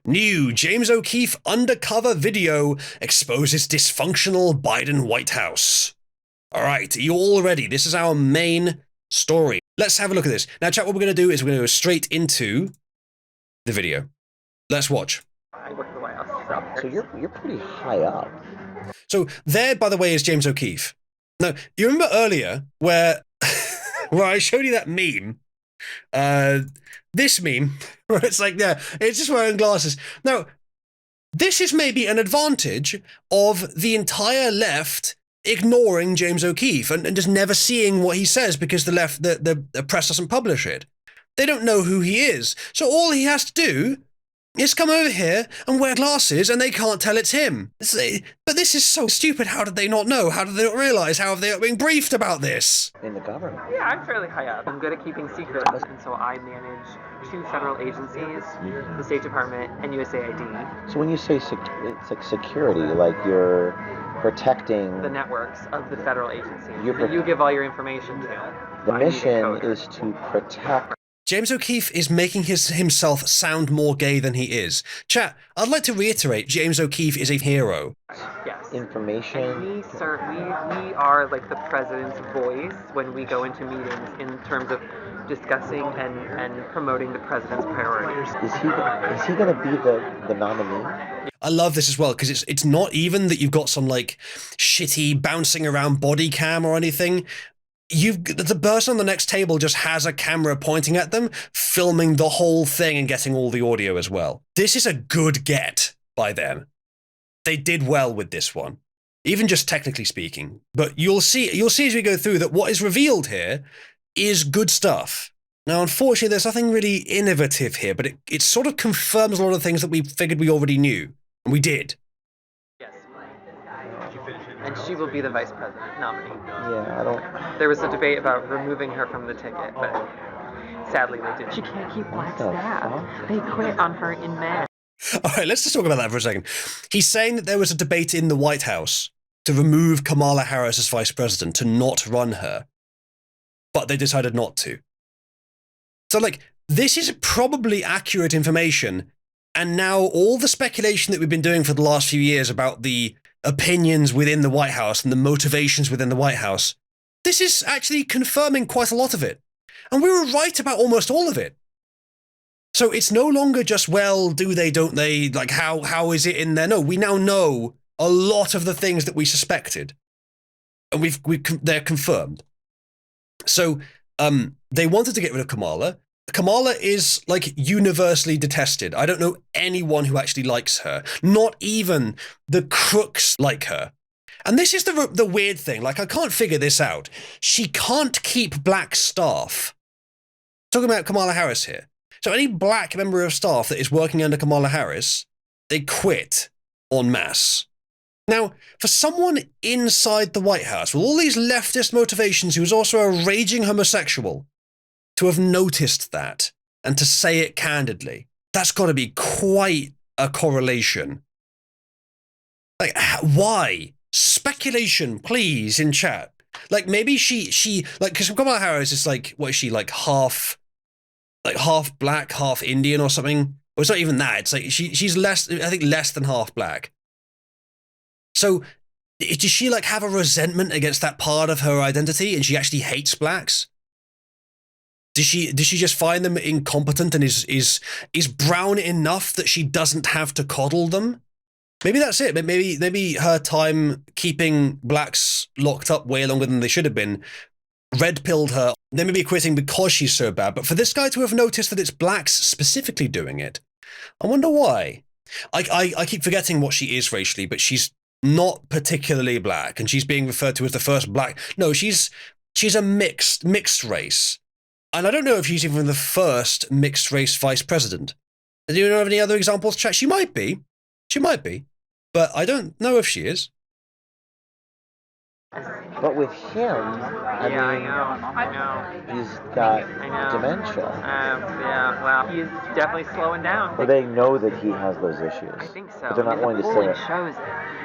New James O'Keefe undercover video exposes dysfunctional Biden White House. All right, you all ready? This is our main story. Let's have a look at this. Now, chat, what we're going to do is we're going to go straight into the video. Let's watch. I work at the White House. So you're pretty high up. So there, by the way, is James O'Keefe. Now, you remember earlier where I showed you that meme? This meme, where it's like, yeah, it's just wearing glasses. Now, this is maybe an advantage of the entire left ignoring James O'Keefe and just never seeing what he says because the press doesn't publish it. They don't know who he is. So all he has to do is come over here and wear glasses and they can't tell it's him. But this is so stupid. How did they not know? How did they not realize? How have they not been briefed about this? In the government. Yeah, I'm fairly high up. I'm good at keeping secrets, and so I manage 2 federal agencies, the State Department and USAID. So when you say it's like security, like you're protecting the networks of the federal agencies You're that you give all your information to. the I need a mission coder. is to protect. James O'Keefe is making himself sound more gay than he is. Chat, I'd like to reiterate, James O'Keefe is a hero. Yes. Information. And we are like the president's voice when we go into meetings in terms of discussing and promoting the president's priorities. Is he going to be the nominee? I love this as well, because it's not even that you've got some like shitty bouncing around body cam or anything. The person on the next table just has a camera pointing at them, filming the whole thing and getting all the audio as well. This is a good get by them. They did well with this one, even just technically speaking. But you'll see as we go through that what is revealed here is good stuff. Now, unfortunately, there's nothing really innovative here, but it sort of confirms a lot of things that we figured we already knew, and we did. Yes. And she will be the vice president nominee. Yeah, I don't. There was a debate about removing her from the ticket, but sadly they didn't. She can't keep black What the staff. fuck? They quit on her in May. All right, let's just talk about that for a second. He's saying that there was a debate in the White House to remove Kamala Harris as vice president, to not run her, but they decided not to. So, like, this is probably accurate information, and now all the speculation that we've been doing for the last few years about the opinions within the White House and the motivations within the White House, this is actually confirming quite a lot of it. And we were right about almost all of it. So it's no longer just, well, do they, don't they, like, how is it in there? No, we now know a lot of the things that we suspected. And they're confirmed. So, they wanted to get rid of Kamala. Kamala is, like, universally detested. I don't know anyone who actually likes her. Not even the crooks like her. And this is the weird thing. Like, I can't figure this out. She can't keep black staff. Talking about Kamala Harris here. So any black member of staff that is working under Kamala Harris, they quit en masse. Now, for someone inside the White House with all these leftist motivations who is also a raging homosexual, to have noticed that and to say it candidly, that's got to be quite a correlation. Like, why? Speculation, please, in chat. Like, maybe she like, because Kamala Harris is like, what is she, like half black, half Indian or something? Or it's not even that. It's like she's less, I think, less than half black. So, does she like have a resentment against that part of her identity, and she actually hates blacks? Does she just find them incompetent and is brown enough that she doesn't have to coddle them? Maybe that's it. Maybe her time keeping blacks locked up way longer than they should have been red-pilled her. They may be quitting because she's so bad, but for this guy to have noticed that it's blacks specifically doing it, I wonder why. I keep forgetting what she is racially, but she's not particularly black, and she's being referred to as the first black. No, she's a mixed race. And I don't know if she's even the first mixed race vice president. Do you know of any other examples, chat? She might be. But I don't know if she is. But with him, I mean, he's got dementia. Yeah, well, he's definitely slowing down. Well, they know that he has those issues. I think so. But they're not the willing to say polling it. shows it.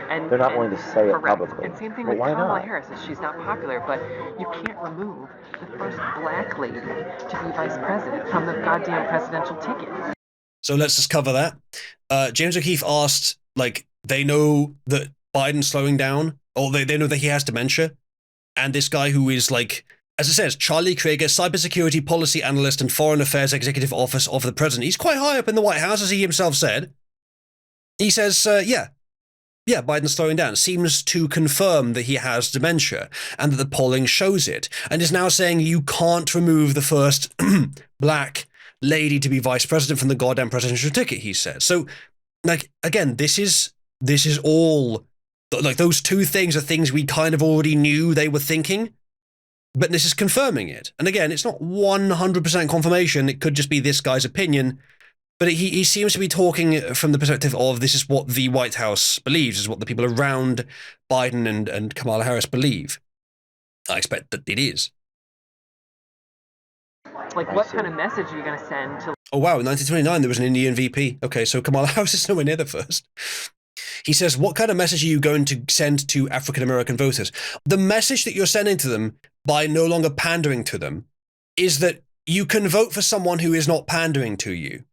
And, They're not willing to say it correct. publicly. And same thing Well, with why Kamala not? Harris. Is she's not popular, but you can't remove the first black lady to be vice president from the goddamn presidential ticket. So let's just cover that. James O'Keefe asked, like, they know that Biden's slowing down, or they know that he has dementia. And this guy who is, like, as it says, Charlie Krieger, cybersecurity policy analyst and foreign affairs executive office of the president. He's quite high up in the White House, as he himself said. He says, yeah, Biden's slowing down. Seems to confirm that he has dementia and that the polling shows it. And is now saying you can't remove the first black lady to be vice president from the goddamn presidential ticket, he says. So, like, again, this is all, like, those two things are things we kind of already knew they were thinking, but this is confirming it. And again, it's not 100% confirmation. It could just be this guy's opinion. But he seems to be talking from the perspective of this is what the White House believes, is what the people around Biden and Kamala Harris believe. I expect that it is. Like, what kind of message are you going to send to... Oh, wow, in 1929, there was an Indian VP. Okay, so Kamala Harris is nowhere near the first. He says, what kind of message are you going to send to African-American voters? The message that you're sending to them by no longer pandering to them is that you can vote for someone who is not pandering to you,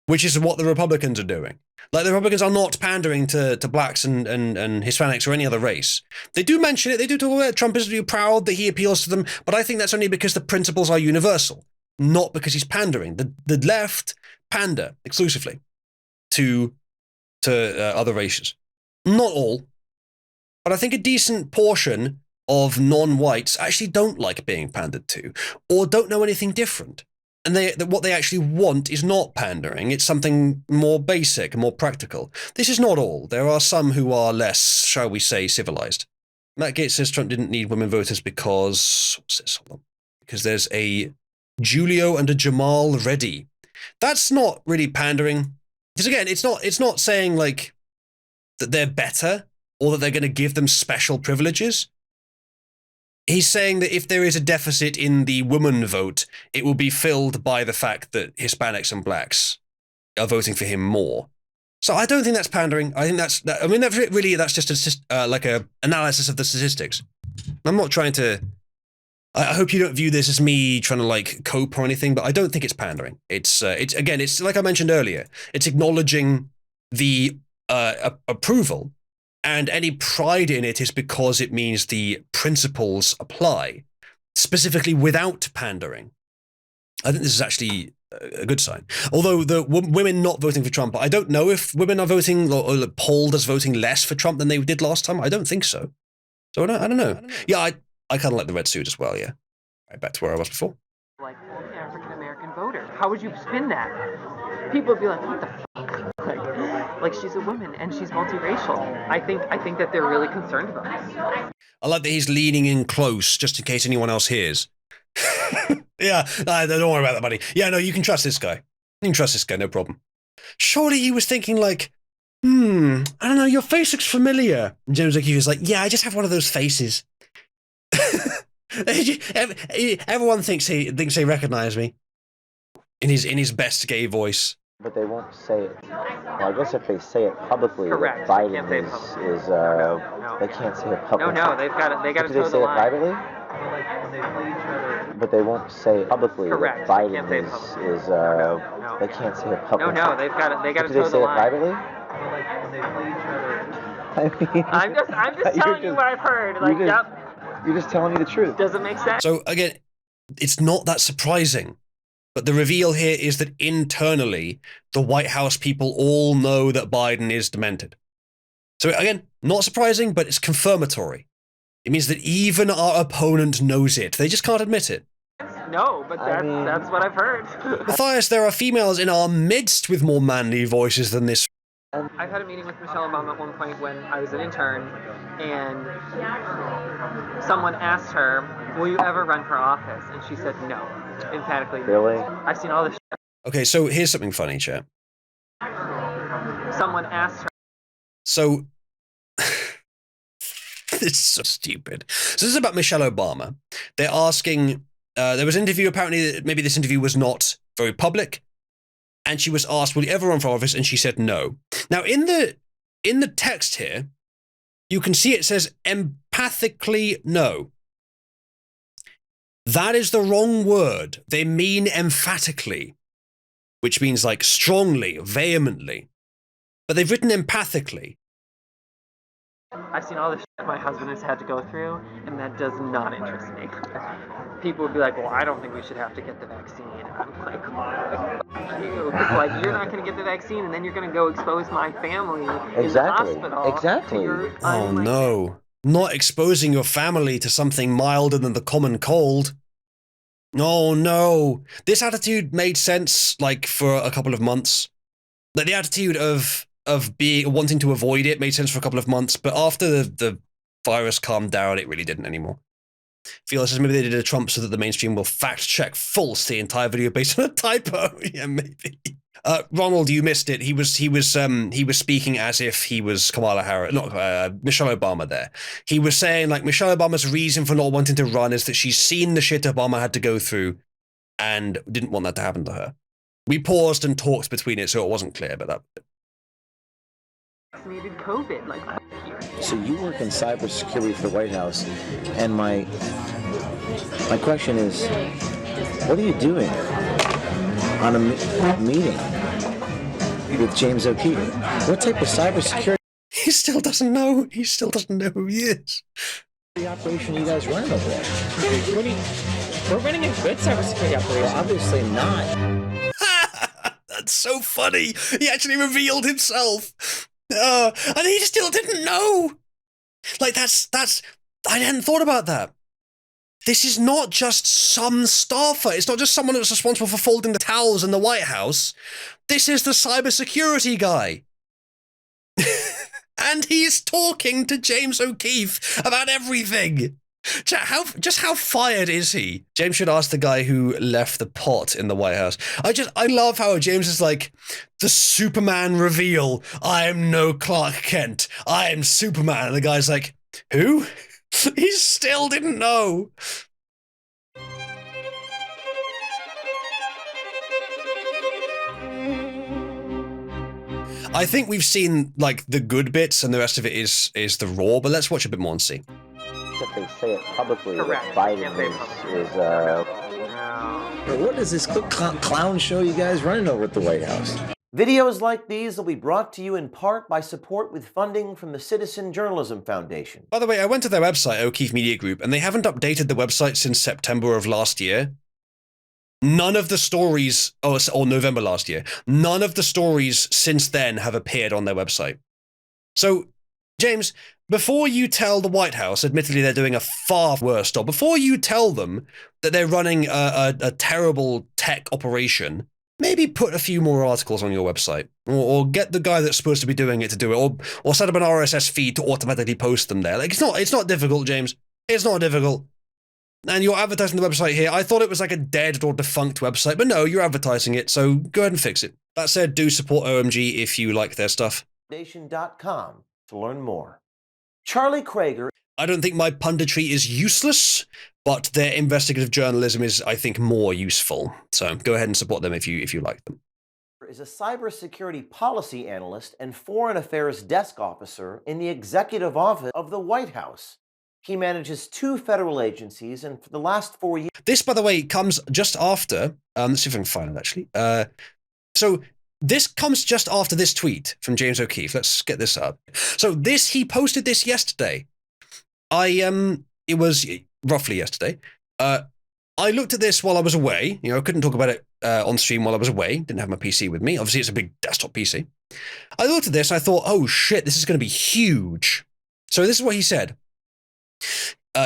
which is what the Republicans are doing. Like, the Republicans are not pandering to blacks and Hispanics or any other race. They do mention it. They do talk about it. Trump is proud that he appeals to them, but I think that's only because the principles are universal, not because he's pandering. The left pander exclusively to other races. Not all, but I think a decent portion of non-whites actually don't like being pandered to, or don't know anything different. And what they actually want is not pandering. It's something more basic and more practical. This is not all. There are some who are less, shall we say, civilized. Matt Gaetz says Trump didn't need women voters because... What's this? Hold on. Because there's a Julio and a Jamal Reddy. That's not really pandering. Because again, it's not saying, like, that they're better or that they're going to give them special privileges. He's saying that if there is a deficit in the woman vote, it will be filled by the fact that Hispanics and blacks are voting for him more. So I don't think that's pandering. I think that's just like a analysis of the statistics. I'm not trying to. I hope you don't view this as me trying to, like, cope or anything, but I don't think it's pandering. It's like I mentioned earlier. It's acknowledging the approval. And any pride in it is because it means the principles apply, specifically without pandering. I think this is actually a good sign. Although the women not voting for Trump, I don't know if women are voting or polled as voting less for Trump than they did last time. I don't think so. So I don't know. Yeah, I kind of like the red suit as well, yeah. Right back to where I was before. Like, African-American voter. How would you spin that? People would be like, what the fuck? Like she's a woman and she's multiracial. I think that they're really concerned about this. I like that he's leaning in close just in case anyone else hears. Yeah, don't worry about that, buddy. Yeah, no, you can trust this guy. You can trust this guy, no problem. Surely he was thinking, like, I don't know, your face looks familiar. And James O'Keefe was like, yeah, I just have one of those faces. Everyone thinks they recognize me in his best gay voice. But they won't say it. Well, I guess if they say it publicly, correct. Biden is no. They can't say it publicly. No, they got to toe the line. Do they say it privately? But they won't say it publicly. Correct. Biden is no. They can't say it publicly. No, they got to toe the line. Do they say it privately? I mean, I'm just telling you what I've heard. Like, You're just telling me the truth. Does it make sense? So again, it's not that surprising. But the reveal here is that internally, the White House people all know that Biden is demented. So again, not surprising, but it's confirmatory. It means that even our opponent knows it. They just can't admit it. No, but that's what I've heard. Matthias, there are females in our midst with more manly voices than this. I've had a meeting with Michelle Obama at one point when I was an intern, and someone asked her, will you ever run for office? And she said no, emphatically. Really? I've seen all this shit. Okay, so here's something funny, chat. Someone asked her. So, it's so stupid. So this is about Michelle Obama. They're asking, there was an interview, apparently maybe this interview was not very public, and she was asked, will you ever run for office? And she said no. Now, in the text here, you can see it says empathically no. That is the wrong word. They mean emphatically. which means like strongly, vehemently. But they've written empathically. I've seen all the shit my husband has had to go through, and that does not interest me. People would be like, well, I don't think we should have to get the vaccine. And I'm like, fuck you. It's like, you're not going to get the vaccine, and then you're going to go expose my family in the hospital. Exactly. Oh, no. Not exposing your family to something milder than the common cold. Oh, no. This attitude made sense, like, for a couple of months. Like, the attitude of wanting to avoid it made sense for a couple of months, but after the virus calmed down, it really didn't anymore. Feels as maybe they did a Trump so that the mainstream will fact check false the entire video based on a typo. Yeah, maybe. Ronald, you missed it. He was speaking as if he was Kamala Harris, not Michelle Obama. There, he was saying like Michelle Obama's reason for not wanting to run is that she's seen the shit Obama had to go through, and didn't want that to happen to her. We paused and talked between it, so it wasn't clear, but that. Vaccinated COVID, like, fuck you. So you work in cybersecurity for the White House, and my question is, what are you doing on a meeting with James O'Keefe? What type of cybersecurity? He still doesn't know. He still doesn't know who he is. The operation you guys run over there? We're running a good cybersecurity operation. Well, obviously not. That's so funny. He actually revealed himself. And he still didn't know. Like, that's, I hadn't thought about that. This is not just some staffer. It's not just someone that's responsible for folding the towels in the White House. This is the cybersecurity guy. And he's talking to James O'Keefe about everything. Just how fired is he? James should ask the guy who left the pot in the White House. I love how James is like, the Superman reveal. I am no Clark Kent. I am Superman. And the guy's like, who? He still didn't know. I think we've seen like the good bits and the rest of it is the raw, but let's watch a bit more and see. That they say it publicly Correct. that Biden is what is this clown show you guys running over at the White House? Videos like these will be brought to you in part by support with funding from the Citizen Journalism Foundation. By the way, I went to their website, O'Keefe Media Group, and they haven't updated the website since September of last year. None of the stories, or November last year, none of the stories since then have appeared on their website. So, James, before you tell the White House, admittedly they're doing a far worse job, before you tell them that they're running a terrible tech operation, maybe put a few more articles on your website, or get the guy that's supposed to be doing it to do it, or set up an RSS feed to automatically post them there. Like, it's not difficult, James. It's not difficult. And you're advertising the website here. I thought it was like a dead or defunct website, but no, you're advertising it, so go ahead and fix it. That said, do support OMG if you like their stuff. Foundation.com to learn more. Charlie Krager I don't think my punditry is useless, but their investigative journalism is, I think, more useful. So go ahead and support them if you like them. is a cybersecurity policy analyst and foreign affairs desk officer in the executive office of the White House. He manages 2 federal agencies, and for the last 4 years... This, by the way, comes just after... let's see if I can find it, actually. So this comes just after this tweet from James O'Keefe. Let's get this up. So he posted this yesterday. It was roughly yesterday. I looked at this while I was away. You know, I couldn't talk about it on stream while I was away. Didn't have my PC with me. Obviously, it's a big desktop PC. I looked at this, I thought, oh shit, this is going to be huge. So this is what he said.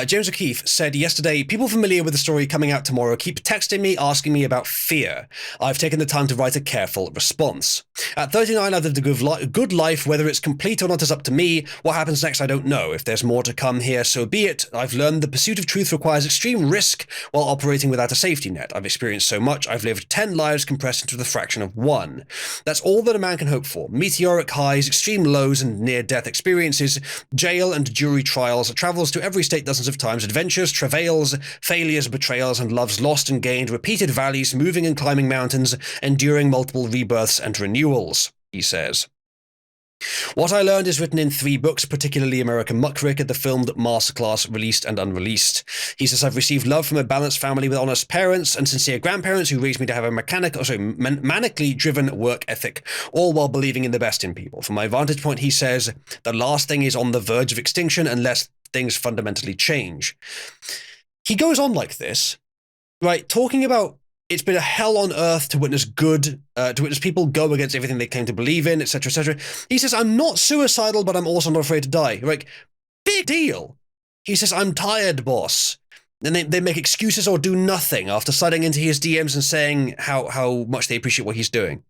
James O'Keefe said yesterday, people familiar with the story coming out tomorrow keep texting me, asking me about fear. I've taken the time to write a careful response. At 39, I've lived a good life. Whether it's complete or not is up to me. What happens next, I don't know. If there's more to come here, so be it. I've learned the pursuit of truth requires extreme risk while operating without a safety net. I've experienced so much. I've lived 10 lives compressed into the fraction of 1. That's all that a man can hope for. Meteoric highs, extreme lows, and near-death experiences, jail and jury trials, travels to every state dozens of times, adventures, travails, failures, betrayals, and loves lost and gained, repeated valleys, moving and climbing mountains, enduring multiple rebirths and renewals, he says. What I Learned is written in 3 books, particularly American Muckraker, the filmed Masterclass, released and unreleased. He says, I've received love from a balanced family with honest parents and sincere grandparents who raised me to have a manically driven work ethic, all while believing in the best in people. From my vantage point, he says, the last thing is on the verge of extinction unless things fundamentally change. He goes on like this, right, talking about it's been a hell on earth to witness people go against everything they claim to believe in, etc., etc. He says, I'm not suicidal, but I'm also not afraid to die. Like, big deal. He says, I'm tired, boss. And they make excuses or do nothing after sliding into his DMs and saying how much they appreciate what he's doing.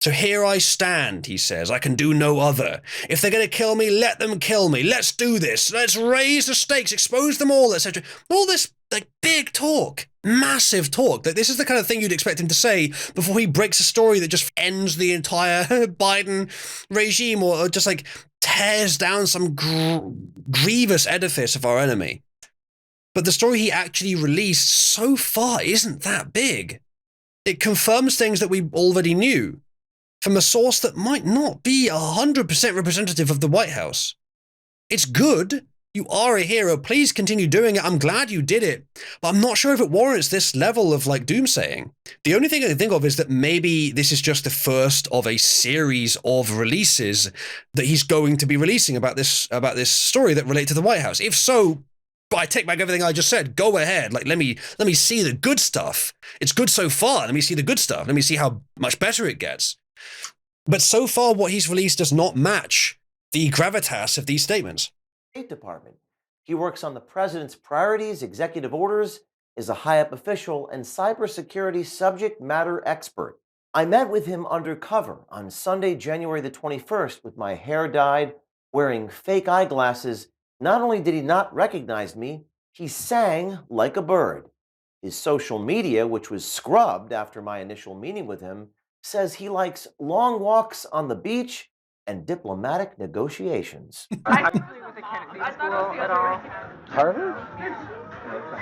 So here I stand, he says, I can do no other. If they're going to kill me, let them kill me. Let's do this. Let's raise the stakes, expose them all, etc. All this, like, big talk, massive talk. Like, this is the kind of thing you'd expect him to say before he breaks a story that just ends the entire Biden regime or just, like, tears down some grievous edifice of our enemy. But the story he actually released so far isn't that big. It confirms things that we already knew, from a source that might not be 100% representative of the White House. It's good. You are a hero. Please continue doing it. I'm glad you did it. But I'm not sure if it warrants this level of, like, doomsaying. The only thing I can think of is that maybe this is just the first of a series of releases that he's going to be releasing about this story that relate to the White House. If so, I take back everything I just said. Go ahead. Like, let me see the good stuff. It's good so far. Let me see the good stuff. Let me see how much better it gets. But so far, what he's released does not match the gravitas of these statements. State Department. He works on the president's priorities, executive orders, is a high-up official, and cybersecurity subject matter expert. I met with him undercover on Sunday, January the 21st, with my hair dyed, wearing fake eyeglasses. Not only did he not recognize me, he sang like a bird. His social media, which was scrubbed after my initial meeting with him, says he likes long walks on the beach and diplomatic negotiations. I'm familiar with the Kennedy School at all. Harvard?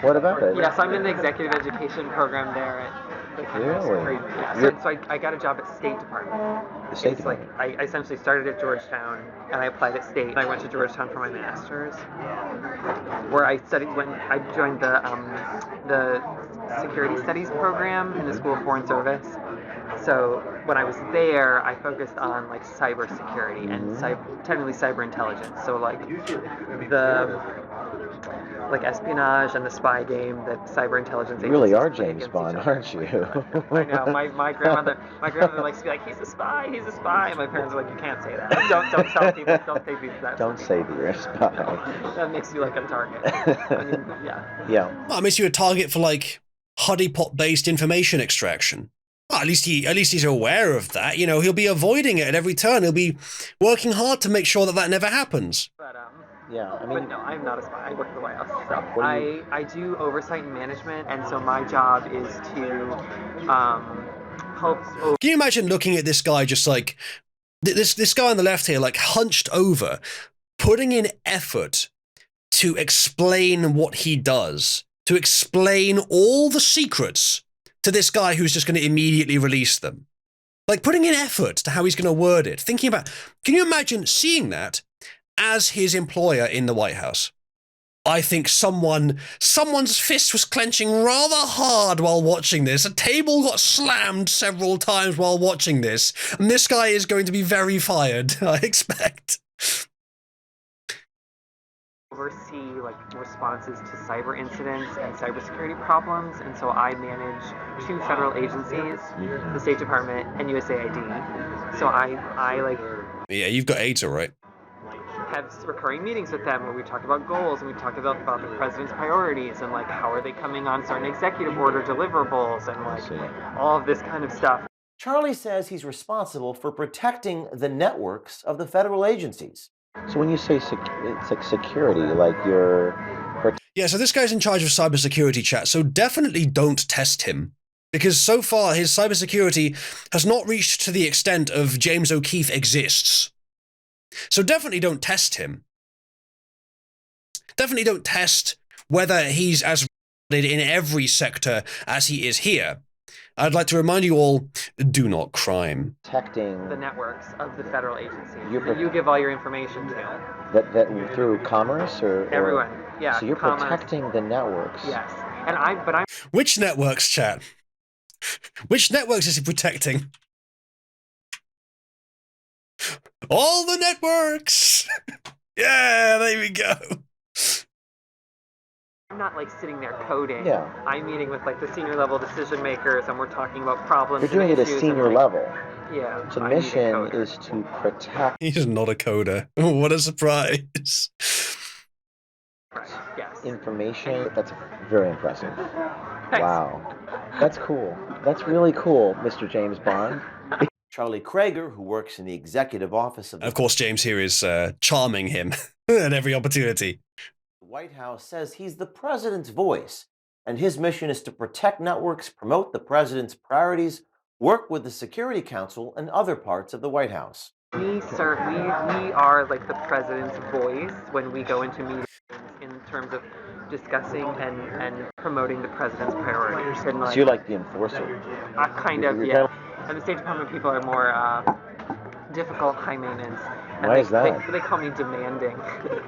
What about it? Yes, I'm in the executive education program there at the Kennedy School. Really? Yeah, so I got a job at State Department. The State It's Department. like I essentially started at Georgetown and I applied at State. And I went to Georgetown for my master's, where I studied when I joined the security studies program in the School of Foreign Service. So when I was there, I focused on, like, cybersecurity and technically cyber intelligence. So, like, the espionage and the spy game that cyber intelligence You really are play James against Bond, each other. aren't you? I know. My grandmother likes to be like, he's a spy. And my parents are like, you can't say that. Don't tell people. Don't say that. Don't say that you're a spy. That makes you like a target. I mean, yeah. Yeah. Well, it makes you a target for, like, honeypot-based information extraction. Well, at least he's aware of that. You know, he'll be avoiding it at every turn. He'll be working hard to make sure that never happens. But Yeah, I but mean, no, I'm not a spy. I work at the White House. So What do you- I do oversight and management, and so my job is to help. Can you imagine looking at this guy just like this guy on the left here, like hunched over, putting in effort to explain what he does, to explain all the secrets to this guy who's just going to immediately release them. Like, putting in effort to how he's going to word it, thinking about, can you imagine seeing that as his employer in the White House? I think someone's fist was clenching rather hard while watching this. A table got slammed several times while watching this, and this guy is going to be very fired, I expect. Oversee, like, responses to cyber incidents and cybersecurity problems, and so I manage 2 federal agencies, the State Department and USAID. So I like Yeah, you've got AIDS, all right. have recurring meetings with them where we talk about goals and we talk about the president's priorities and, like, how are they coming on certain executive order deliverables and, like, all of this kind of stuff. Charlie says he's responsible for protecting the networks of the federal agencies. so when you say it's like security, like you're Yeah, so this guy's in charge of cybersecurity, chat, so definitely don't test him. Because so far, his cybersecurity has not reached to the extent of James O'Keefe exists. So definitely don't test him. Definitely don't test whether he's as in every sector as he is here. I'd like to remind you all, do not crime. Protecting The networks of the federal agencies You're that you give all your information to. that through commerce or Everyone. Yeah. So you're commerce. protecting the networks. Yes. And I'm Which networks, chat? Which networks is he protecting? All the networks! Yeah, there we go. not like sitting there coding. Yeah. I'm meeting with like the senior level decision makers, and we're talking about problems. You're doing it and at issues senior and, like, level. Yeah. So the I need a mission coder. is to protect. He's not a coder. What a surprise. Right, yes. Information. That's very impressive. Thanks. Wow. That's cool. That's really cool, Mr. James Bond. Charlie Krager, who works in the executive office of And of course, James here is charming him at every opportunity. the White House, says he's the president's voice, and his mission is to protect networks, promote the president's priorities, work with the Security Council, and other parts of the White House. We are like the president's voice when we go into meetings in terms of discussing and promoting the president's priorities. And So you're like the enforcer. kind of, You're yeah. kind And the State Department people are more difficult, high maintenance. And Why is that? They call me demanding.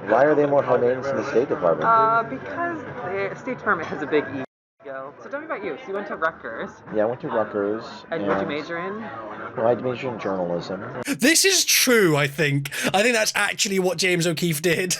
Why are they more high maintenance in the State Department? Because the State Department has a big ego. So tell me about you. So you went to Rutgers. Yeah, I went to Rutgers. And what'd you major in? Well, I majored in journalism. This is true, I think. I think that's actually what James O'Keefe did.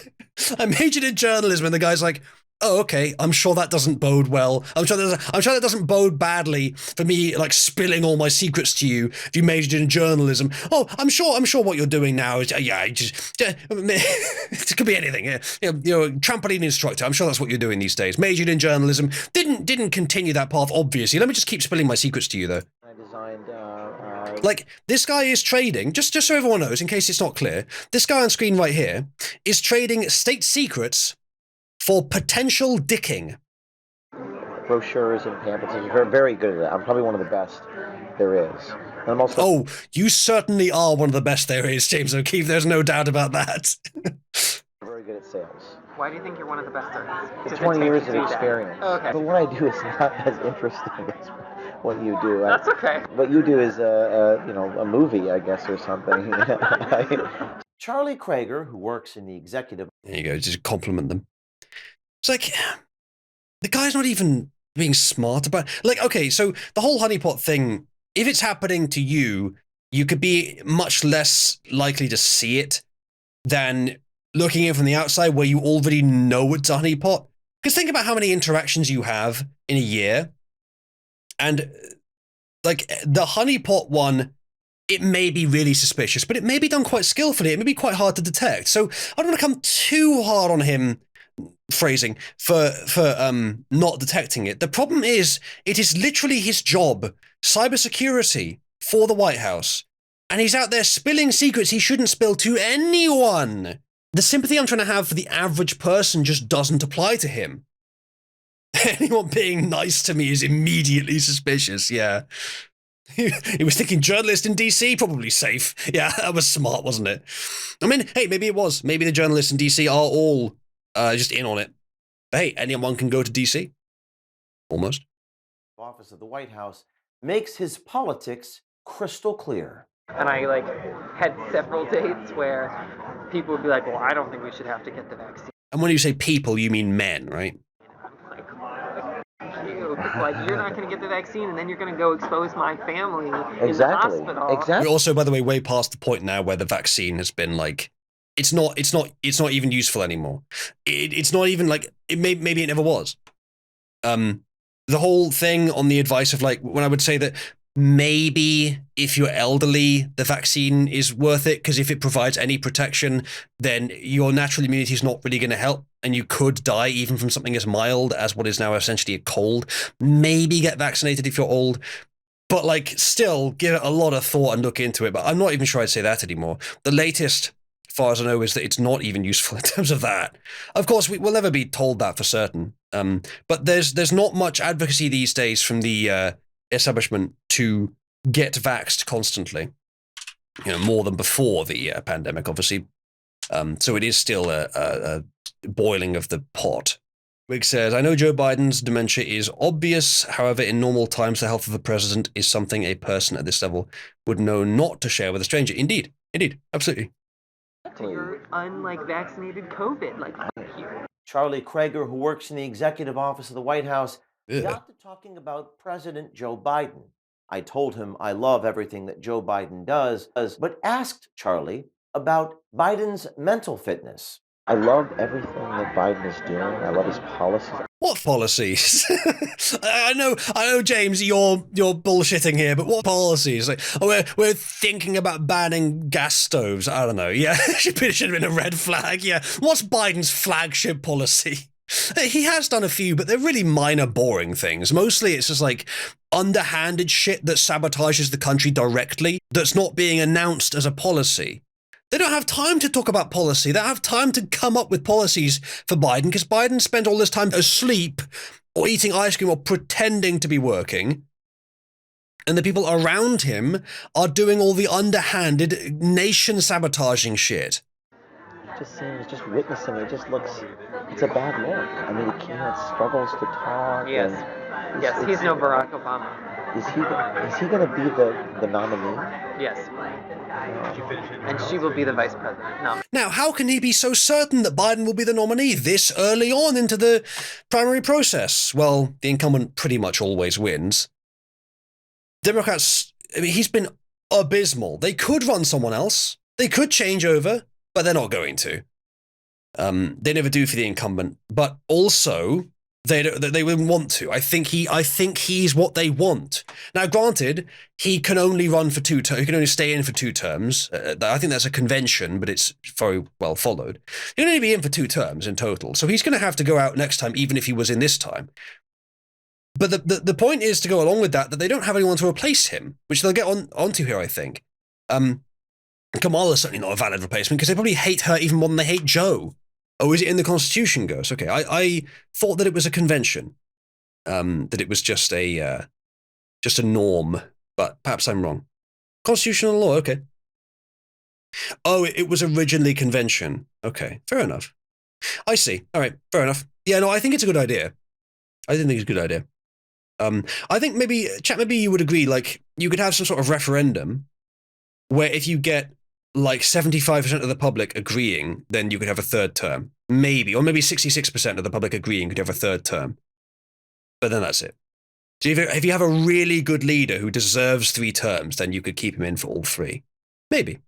I majored in journalism, and the guy's like, oh, okay, I'm sure that doesn't bode well. I'm sure that doesn't bode badly for me, like, spilling all my secrets to you if you majored in journalism. Oh, I'm sure what you're doing now is, it could be anything. You're a trampoline instructor. I'm sure that's what you're doing these days. Majored in journalism. Didn't continue that path, obviously. Let me just keep spilling my secrets to you, though. I designed. Like, this guy is trading, just so everyone knows, in case it's not clear, this guy on screen right here is trading state secrets for potential dicking. Brochures and pamphlets. I'm very, very good at that. I'm probably one of the best there is. And I'm also. Oh, you certainly are one of the best there is, James O'Keefe. There's no doubt about that. very good at sales. Why do you think you're one of the best there is? It's Does it 20 take years you of to do that? experience. Oh, okay. But what I do is not as interesting as what you do. That's okay. What you do is a movie, I guess, or something. Charlie Krager, who works in the executive There you go, just compliment them. It's like, the guy's not even being smart about, like, okay, so the whole honeypot thing, if it's happening to you, you could be much less likely to see it than looking in from the outside where you already know it's a honeypot. Because think about how many interactions you have in a year, and like the honeypot one, it may be really suspicious, but it may be done quite skillfully. It may be quite hard to detect. So I don't want to come too hard on him, phrasing, for not detecting it. The problem is, it is literally his job, cybersecurity for the White House, and he's out there spilling secrets he shouldn't spill to anyone. The sympathy I'm trying to have for the average person just doesn't apply to him. Anyone being nice to me is immediately suspicious, yeah. He was thinking journalist in DC, probably safe. Yeah, that was smart, wasn't it? I mean, hey, maybe it was. Maybe the journalists in DC are all just in on it. But hey, anyone can go to DC. Almost. office of the White House makes his politics crystal clear. And I like had several dates where people would be like, well, I don't think we should have to get the vaccine. And when you say people, you mean men, right? I'm like, you. It's like, you're not going to get the vaccine, and then you're going to go expose my family in the hospital. Exactly. We're also, by the way, way past the point now where the vaccine has been like, it's not even useful anymore. It's not even like, maybe it never was. The whole thing on the advice of like, when I would say that maybe if you're elderly, the vaccine is worth it, because if it provides any protection, then your natural immunity is not really going to help, and you could die even from something as mild as what is now essentially a cold. Maybe get vaccinated if you're old, but like still give it a lot of thought and look into it. But I'm not even sure I'd say that anymore. The latest, as far as I know, is that it's not even useful in terms of that. Of course, we'll never be told that for certain. But there's not much advocacy these days from the establishment to get vaxxed constantly, more than before the pandemic, obviously. So it is still a boiling of the pot. Rick says, I know Joe Biden's dementia is obvious. However, in normal times, the health of the president is something a person at this level would know not to share with a stranger. Indeed. Indeed. Absolutely. You're unlike vaccinated COVID. Like, fuck you. Charlie Krager, who works in the executive office of the White House, Ugh. got to talking about President Joe Biden. I told him I love everything that Joe Biden does, but asked Charlie about Biden's mental fitness. I love everything that Biden is doing. I love his policies. What policies? I know, James, you're bullshitting here, but what policies? Like, oh, we're thinking about banning gas stoves. I don't know. Yeah, should have been a red flag. Yeah, what's Biden's flagship policy? He has done a few, but they're really minor, boring things. Mostly it's just like underhanded shit that sabotages the country directly, that's not being announced as a policy. They don't have time to talk about policy. They don't have time to come up with policies for Biden because Biden spent all this time asleep or eating ice cream or pretending to be working. And the people around him are doing all the underhanded nation sabotaging shit. Just witnessing it just looks, it's a bad look. I mean, he can't, struggles to talk. Yes. And Yes, he's no Barack Obama. Is he going to be the nominee? Yes. And she will be the vice president. No. Now, how can he be so certain that Biden will be the nominee this early on into the primary process? Well, the incumbent pretty much always wins. Democrats, I mean, he's been abysmal. They could run someone else. They could change over, but they're not going to. They never do for the incumbent, but also they wouldn't want to. I think he's what they want. Now, granted, he can only run for 2 terms. He can only stay in for 2 terms. I think that's a convention, but it's very well followed. He can only be in for 2 terms in total, so he's going to have to go out next time, even if he was in this time. But the point is, to go along with that they don't have anyone to replace him, which they'll get onto here, I think. Kamala's certainly not a valid replacement because they probably hate her even more than they hate Joe. Oh, is it in the Constitution, Ghost? Okay, I thought that it was a convention, that it was just a norm, but perhaps I'm wrong. Constitutional law, okay. Oh, it was originally convention. Okay, fair enough. I see. All right, fair enough. Yeah, no, I think it's a good idea. I think it's a good idea. I think maybe you would agree, like, you could have some sort of referendum where if you get like 75% of the public agreeing, then you could have a 3rd term. Maybe, or maybe 66% of the public agreeing could have a 3rd term. But then that's it. So if you have a really good leader who deserves 3 terms, then you could keep him in for all 3. Maybe.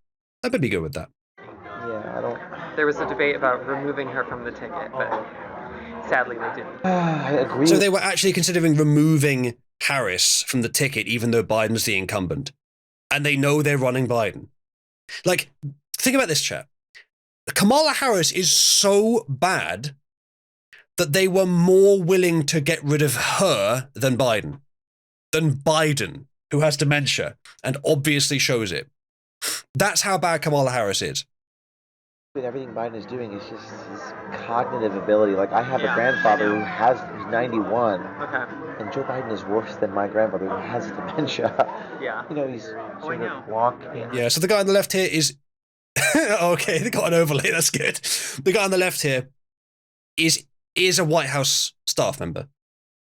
I would be good with that. Yeah, I don't... There was a debate about removing her from the ticket, but sadly they didn't. I agree. So they were actually considering removing Harris from the ticket, even though Biden's the incumbent. And they know they're running Biden. Like, think about this, chat. Kamala Harris is so bad that they were more willing to get rid of her than Biden, who has dementia and obviously shows it. That's how bad Kamala Harris is. With everything Biden is doing, is just his cognitive ability. Like, I have a grandfather who's 91, and Joe Biden is worse than my grandfather who has dementia. Yeah. You know, he's sort of walking. Yeah, so the guy on the left here is... okay, they got an overlay, that's good. The guy on the left here is a White House staff member.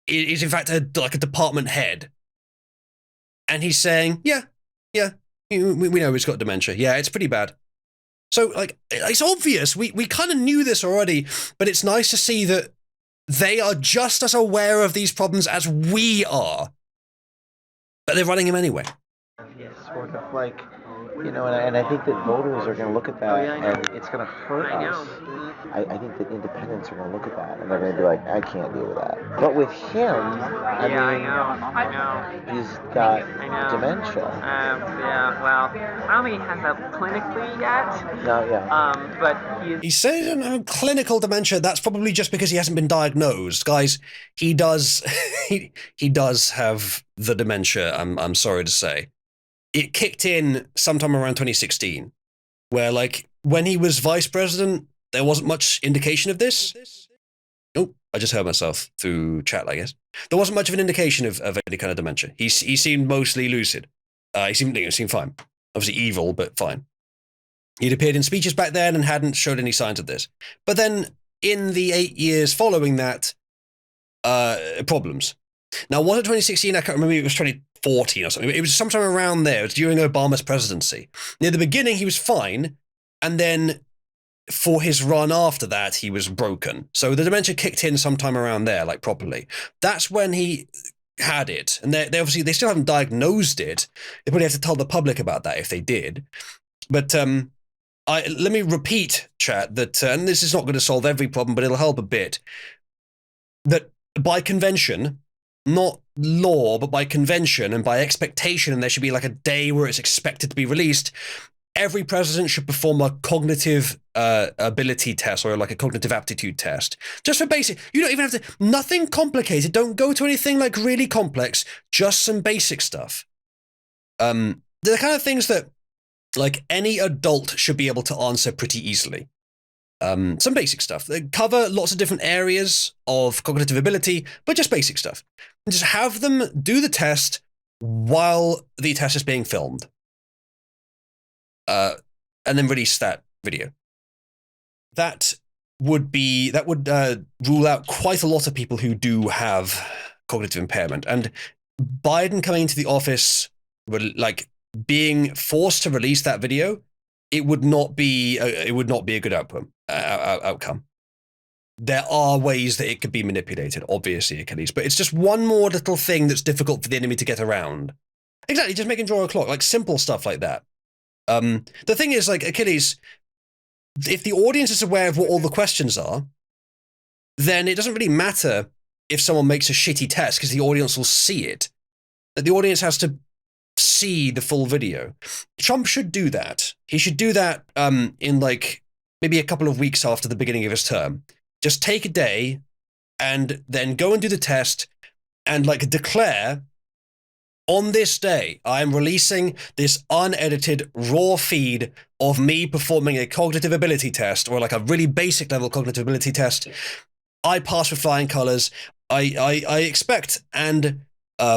Is in fact like a department head. And he's saying, yeah, we know he's got dementia. Yeah, it's pretty bad. So, like, it's obvious. We kind of knew this already, but it's nice to see that they are just as aware of these problems as we are. But they're running him anyway. It's sort of like, you know, and I think that voters are going to look at that, and it's going to hurt us. I think that independents are going to look at that, and they're going to be like, I can't deal with that. But with him, I know. He's got dementia. Yeah, well, I don't think he has that clinically yet. No, yeah. But he says clinical dementia. That's probably just because he hasn't been diagnosed, guys. He does. he does have the dementia. I'm sorry to say. It kicked in sometime around 2016, where, like, when he was vice president, there wasn't much indication of this. Oh, I just heard myself through chat, I guess. There wasn't much of an indication of any kind of dementia. He seemed mostly lucid. He seemed fine. Obviously evil, but fine. He'd appeared in speeches back then and hadn't showed any signs of this. But then, in the 8 years following that, problems. Now, was it 2016? I can't remember. It was 2014 or something. It was sometime around there. It was during Obama's presidency. Near the beginning, he was fine, and then for his run after that, he was broken. So the dementia kicked in sometime around there, like properly. That's when he had it, and they obviously they still haven't diagnosed it. They probably have to tell the public about that if they did. But let me repeat, chat, that and this is not going to solve every problem, but it'll help a bit. That by convention, not law, but by convention and by expectation, and there should be like a day where it's expected to be released, every president should perform a cognitive ability test or like a cognitive aptitude test. Just for basic, you don't even have to, nothing complicated. Don't go to anything like really complex, just some basic stuff. They're the kind of things that like any adult should be able to answer pretty easily. Some basic stuff. They cover lots of different areas of cognitive ability, but just basic stuff. And just have them do the test while the test is being filmed. And then release that video. That would rule out quite a lot of people who do have cognitive impairment. And Biden coming into the office, like being forced to release that video, it would not be a good outcome. There are ways that it could be manipulated, obviously, Achilles, but it's just one more little thing that's difficult for the enemy to get around. Exactly, just making draw a clock, like simple stuff like that. The thing is, like, Achilles, if the audience is aware of what all the questions are, then it doesn't really matter if someone makes a shitty test because the audience will see it. That the audience has to see the full video. Trump should do that. He should do that in like maybe a couple of weeks after the beginning of his term. Just take a day and then go and do the test and like declare, on this day, I am releasing this unedited raw feed of me performing a cognitive ability test, or like a really basic level cognitive ability test. I pass with flying colors. I expect and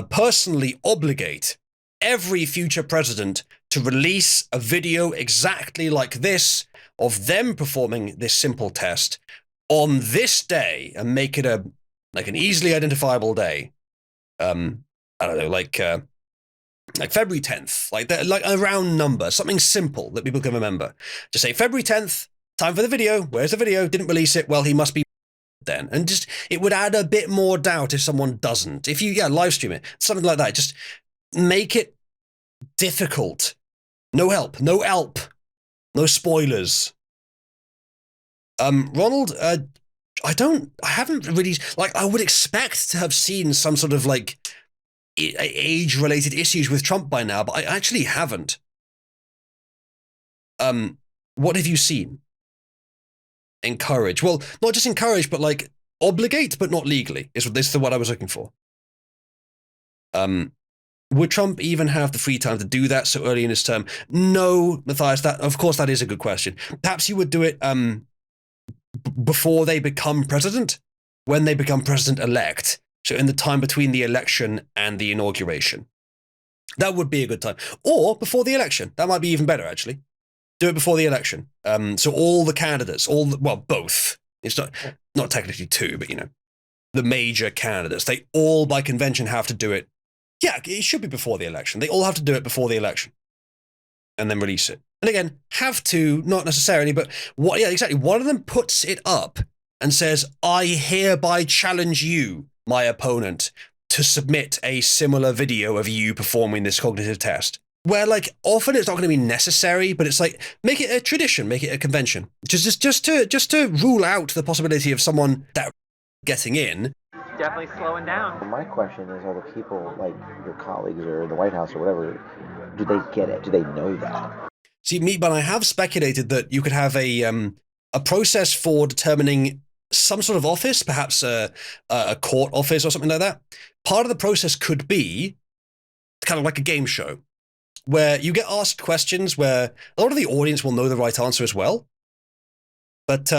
personally obligate every future president to release a video exactly like this of them performing this simple test on this day and make it an easily identifiable day. I don't know, like February 10th, like a round number, something simple that people can remember. Just say February 10th, time for the video. Where's the video? Didn't release it. Well, he must be then. And just, it would add a bit more doubt if someone doesn't. If you, live stream it, something like that. Just make it difficult. No help, no spoilers. Ronald, I haven't really, like, I would expect to have seen some sort of like age-related issues with Trump by now, but I actually haven't. What have you seen? Encourage. Well, not just encourage, but like obligate, but not legally, is what I was looking for. Would Trump even have the free time to do that so early in his term? No, Matthias, that is a good question. Perhaps he would do it before they become president, when they become president-elect. So in the time between the election and the inauguration. That would be a good time. Or before the election. That might be even better, actually. Do it before the election. So all the candidates, both. It's not technically two, but, the major candidates, they all by convention have to do it. Yeah, it should be before the election. They all have to do it before the election. And then release it. And again, have to, not necessarily, but exactly. One of them puts it up and says, I hereby challenge you, my opponent, to submit a similar video of you performing this cognitive test. Where, like, often it's not going to be necessary, but it's like, make it a tradition, make it a convention. Just to rule out the possibility of someone that getting in. Definitely slowing down. My question is, are the people, like your colleagues or the White House or whatever, do they get it? Do they know that? See, Meatbun, I have speculated that you could have a process for determining some sort of office, perhaps a court office or something like that. Part of the process could be kind of like a game show where you get asked questions where a lot of the audience will know the right answer as well. But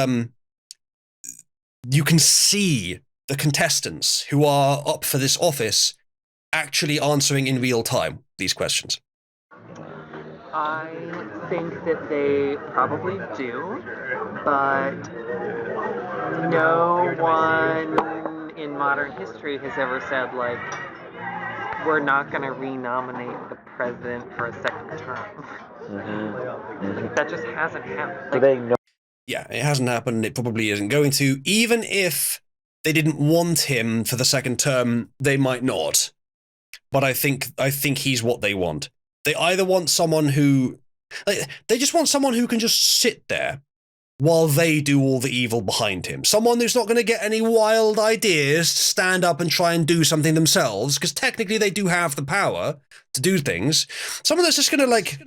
you can see the contestants who are up for this office actually answering in real time these questions. I think that they probably do, but no one in modern history has ever said, like, we're not going to renominate the president for a second term. Like, that just hasn't happened. Do Like, they know? Yeah, it hasn't happened. It probably isn't going to. Even if they didn't want him for the second term, they might not. But I think he's what they want. They either want someone who, like, they just want someone who can just sit there while they do all the evil behind him. Someone who's not going to get any wild ideas to stand up and try and do something themselves, because technically they do have the power to do things. Someone that's just going to, like,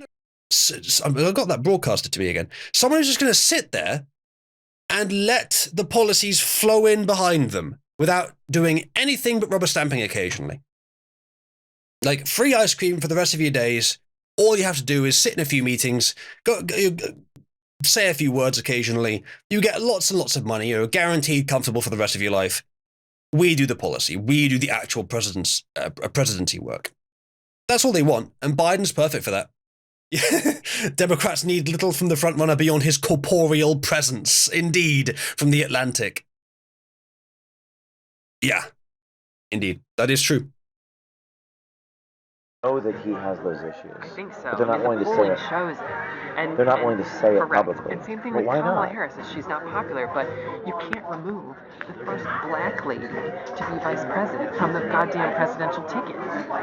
I got that broadcasted to me again. Someone who's just going to sit there and let the policies flow in behind them without doing anything but rubber stamping occasionally. Like, free ice cream for the rest of your days. All you have to do is sit in a few meetings, go say a few words occasionally. You get lots and lots of money. You're guaranteed comfortable for the rest of your life. We do the policy. We do the actual presidency work. That's all they want, and Biden's perfect for that. Democrats need little from the frontrunner beyond his corporeal presence, indeed, from the Atlantic. Yeah, indeed, that is true. Know that he has those issues. I think so. But they're not I willing mean, the to say polling it. shows it. And, They're not willing to say it correct. publicly. And same thing But with why Kamala not? Harris. She's not popular, but you can't remove the first black lady to be vice president from the goddamn presidential ticket.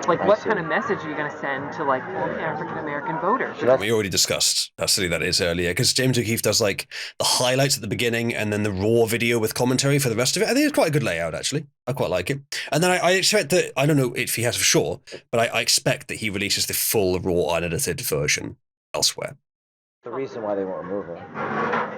Like, what kind of message are you going to send to, like, African American voters? We already discussed how silly that is earlier, because James O'Keefe does, like, the highlights at the beginning and then the raw video with commentary for the rest of it. I think it's quite a good layout, actually. I quite like it. And then I expect that, I don't know if he has for sure, but I expect that he releases the full, raw, unedited version elsewhere. The reason why they won't remove her.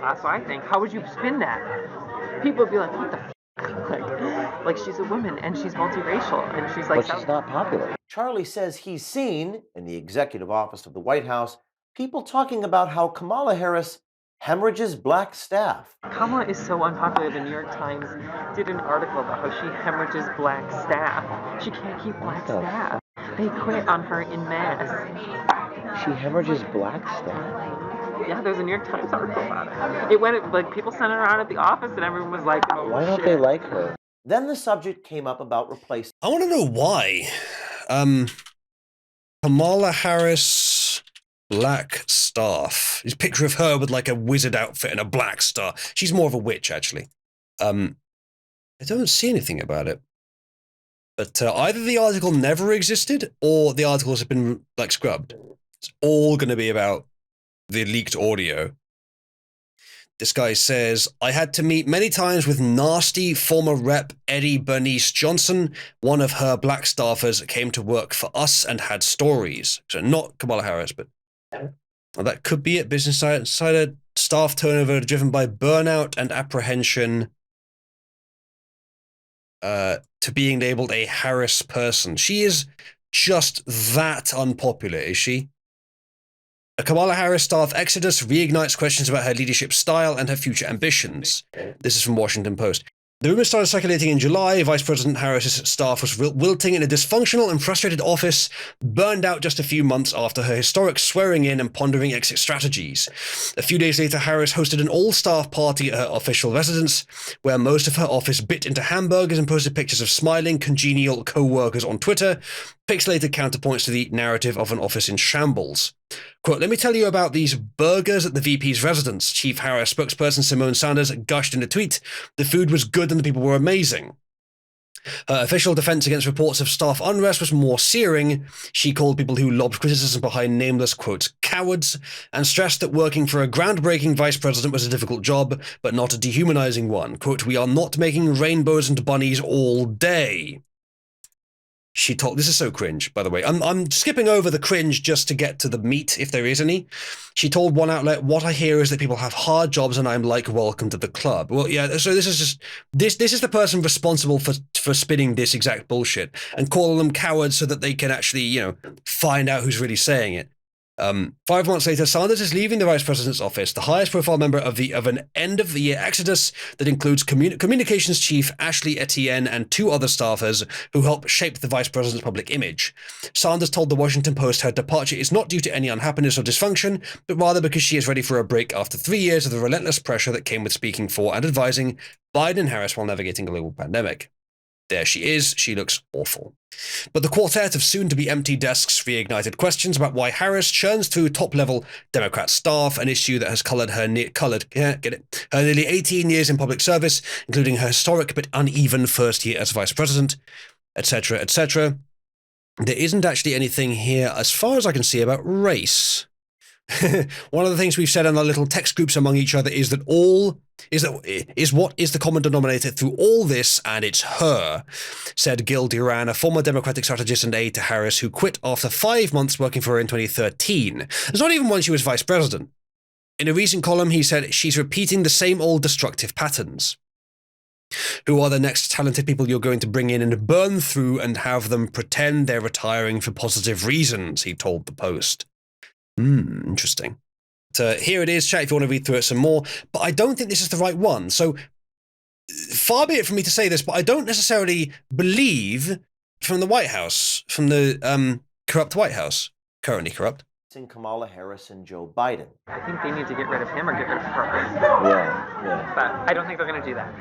That's what I think. How would you spin that? People would be like, what the f? Like she's a woman and she's multiracial and she's like... But she's not popular. Charlie says he's seen, in the executive office of the White House, people talking about how Kamala Harris hemorrhages black staff. Kamala is so unpopular. The New York Times did an article about how she hemorrhages black staff. She can't keep black staff. They quit on her in mass. She hemorrhages black staff? Yeah, there's a New York Times article about it. It went, like, people sent it around at the office and everyone was like, oh, why don't shit. they like her? Then the subject came up about replacing. I want to know why. Kamala Harris, black staff. This picture of her with, like, a wizard outfit and a black star. She's more of a witch, actually. I don't see anything about it. But either the article never existed or the articles have been, like, scrubbed. It's all going to be about the leaked audio. This guy says, I had to meet many times with nasty former rep Eddie Bernice Johnson. One of her black staffers came to work for us and had stories. So not Kamala Harris, but well, that could be it. Business Insider staff turnover driven by burnout and apprehension to being labeled a Harris person. She is just that unpopular, is she? A Kamala Harris staff exodus reignites questions about her leadership style and her future ambitions. This is from Washington Post. The rumors started circulating in July. Vice President Harris's staff was wilting in a dysfunctional and frustrated office, burned out just a few months after her historic swearing in and pondering exit strategies. A few days later, Harris hosted an all-staff party at her official residence, where most of her office bit into hamburgers and posted pictures of smiling, congenial co-workers on Twitter, pixelated counterpoints to the narrative of an office in shambles. Quote, let me tell you about these burgers at the VP's residence. Chief Harris spokesperson Simone Sanders gushed in a tweet. The food was good and the people were amazing. Her official defense against reports of staff unrest was more searing. She called people who lobbed criticism behind nameless, quote, cowards, and stressed that working for a groundbreaking vice president was a difficult job, but not a dehumanizing one. Quote, we are not making rainbows and bunnies all day. She told, this is so cringe, by the way. I'm skipping over the cringe just to get to the meat, if there is any. She told one outlet, what I hear is that people have hard jobs and I'm like, welcome to the club. Well, yeah, so this is just, this is the person responsible for spinning this exact bullshit and calling them cowards so that they can actually, you know, find out who's really saying it. 5 months later, Sanders is leaving the vice president's office, the highest profile member of an end-of-the-year exodus that includes communications chief Ashley Etienne and 2 other staffers who help shape the vice president's public image. Sanders told the Washington Post her departure is not due to any unhappiness or dysfunction, but rather because she is ready for a break after 3 years of the relentless pressure that came with speaking for and advising Biden and Harris while navigating a global pandemic. There she is. She looks awful. But the quartet of soon-to-be empty desks reignited questions about why Harris churns through top-level Democrat staff, an issue that has colored her nearly 18 years in public service, including her historic but uneven first year as vice president, etc., etc. There isn't actually anything here, as far as I can see, about race. One of the things we've said in our little text groups among each other is that what is the common denominator through all this, and it's her, said Gil Duran, a former Democratic strategist and aide to Harris, who quit after 5 months working for her in 2013. It's not even when she was vice president. In a recent column, he said she's repeating the same old destructive patterns. Who are the next talented people you're going to bring in and burn through and have them pretend they're retiring for positive reasons, he told the Post. Interesting. So here it is, chat, if you want to read through it some more. But I don't think this is the right one. So far be it from me to say this, but I don't necessarily believe from the White House, from the corrupt White House, currently corrupt. Kamala Harris and Joe Biden. I think they need to get rid of him or get rid of her. Yeah. But I don't think they're going to do that.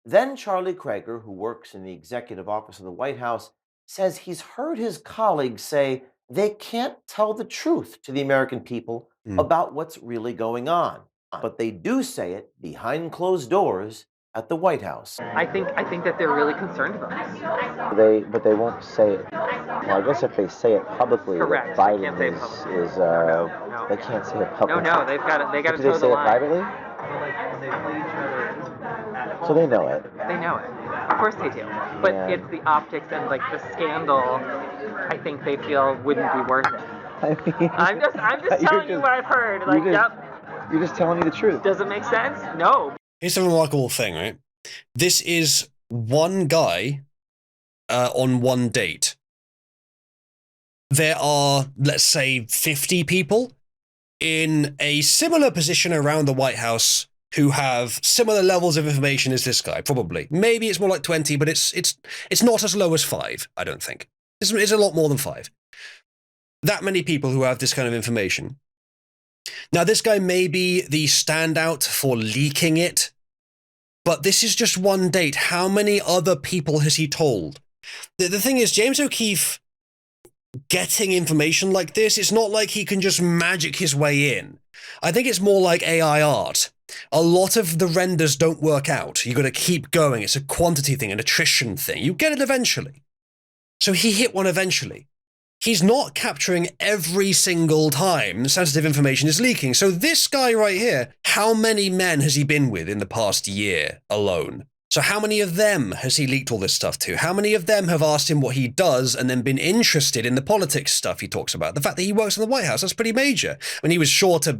Then Charlie Krager, who works in the executive office of the White House, says he's heard his colleagues say they can't tell the truth to the American people about what's really going on. But they do say it behind closed doors at the White House. I think that they're really concerned about this. But they won't say it. Well, I guess if they say it publicly, Correct. that Biden They can't say it is No. they can't say it publicly. No, they got to Do toe they the say it line. privately? So they know it. They know it. Of course they do. But Yeah. it's the optics and like the scandal. I think they feel wouldn't be worth it. I mean, I'm just telling you what I've heard. Like, You're just telling me the truth. Does it make sense? No. Here's the remarkable thing, right? This is one guy on one date. There are, let's say, 50 people in a similar position around the White House who have similar levels of information as this guy, probably. Maybe it's more like 20, but it's not as low as 5, I don't think. It's a lot more than 5. That many people who have this kind of information. Now, this guy may be the standout for leaking it, but this is just one date. How many other people has he told? The thing is, James O'Keefe getting information like this, it's not like he can just magic his way in. I think it's more like AI art. A lot of the renders don't work out. You got to keep going. It's a quantity thing, an attrition thing. You get it eventually. So he hit one eventually. He's not capturing every single time sensitive information is leaking. So this guy right here, how many men has he been with in the past year alone? So how many of them has he leaked all this stuff to? How many of them have asked him what he does and then been interested in the politics stuff he talks about? The fact that he works in the White House, that's pretty major. I mean, he was sure to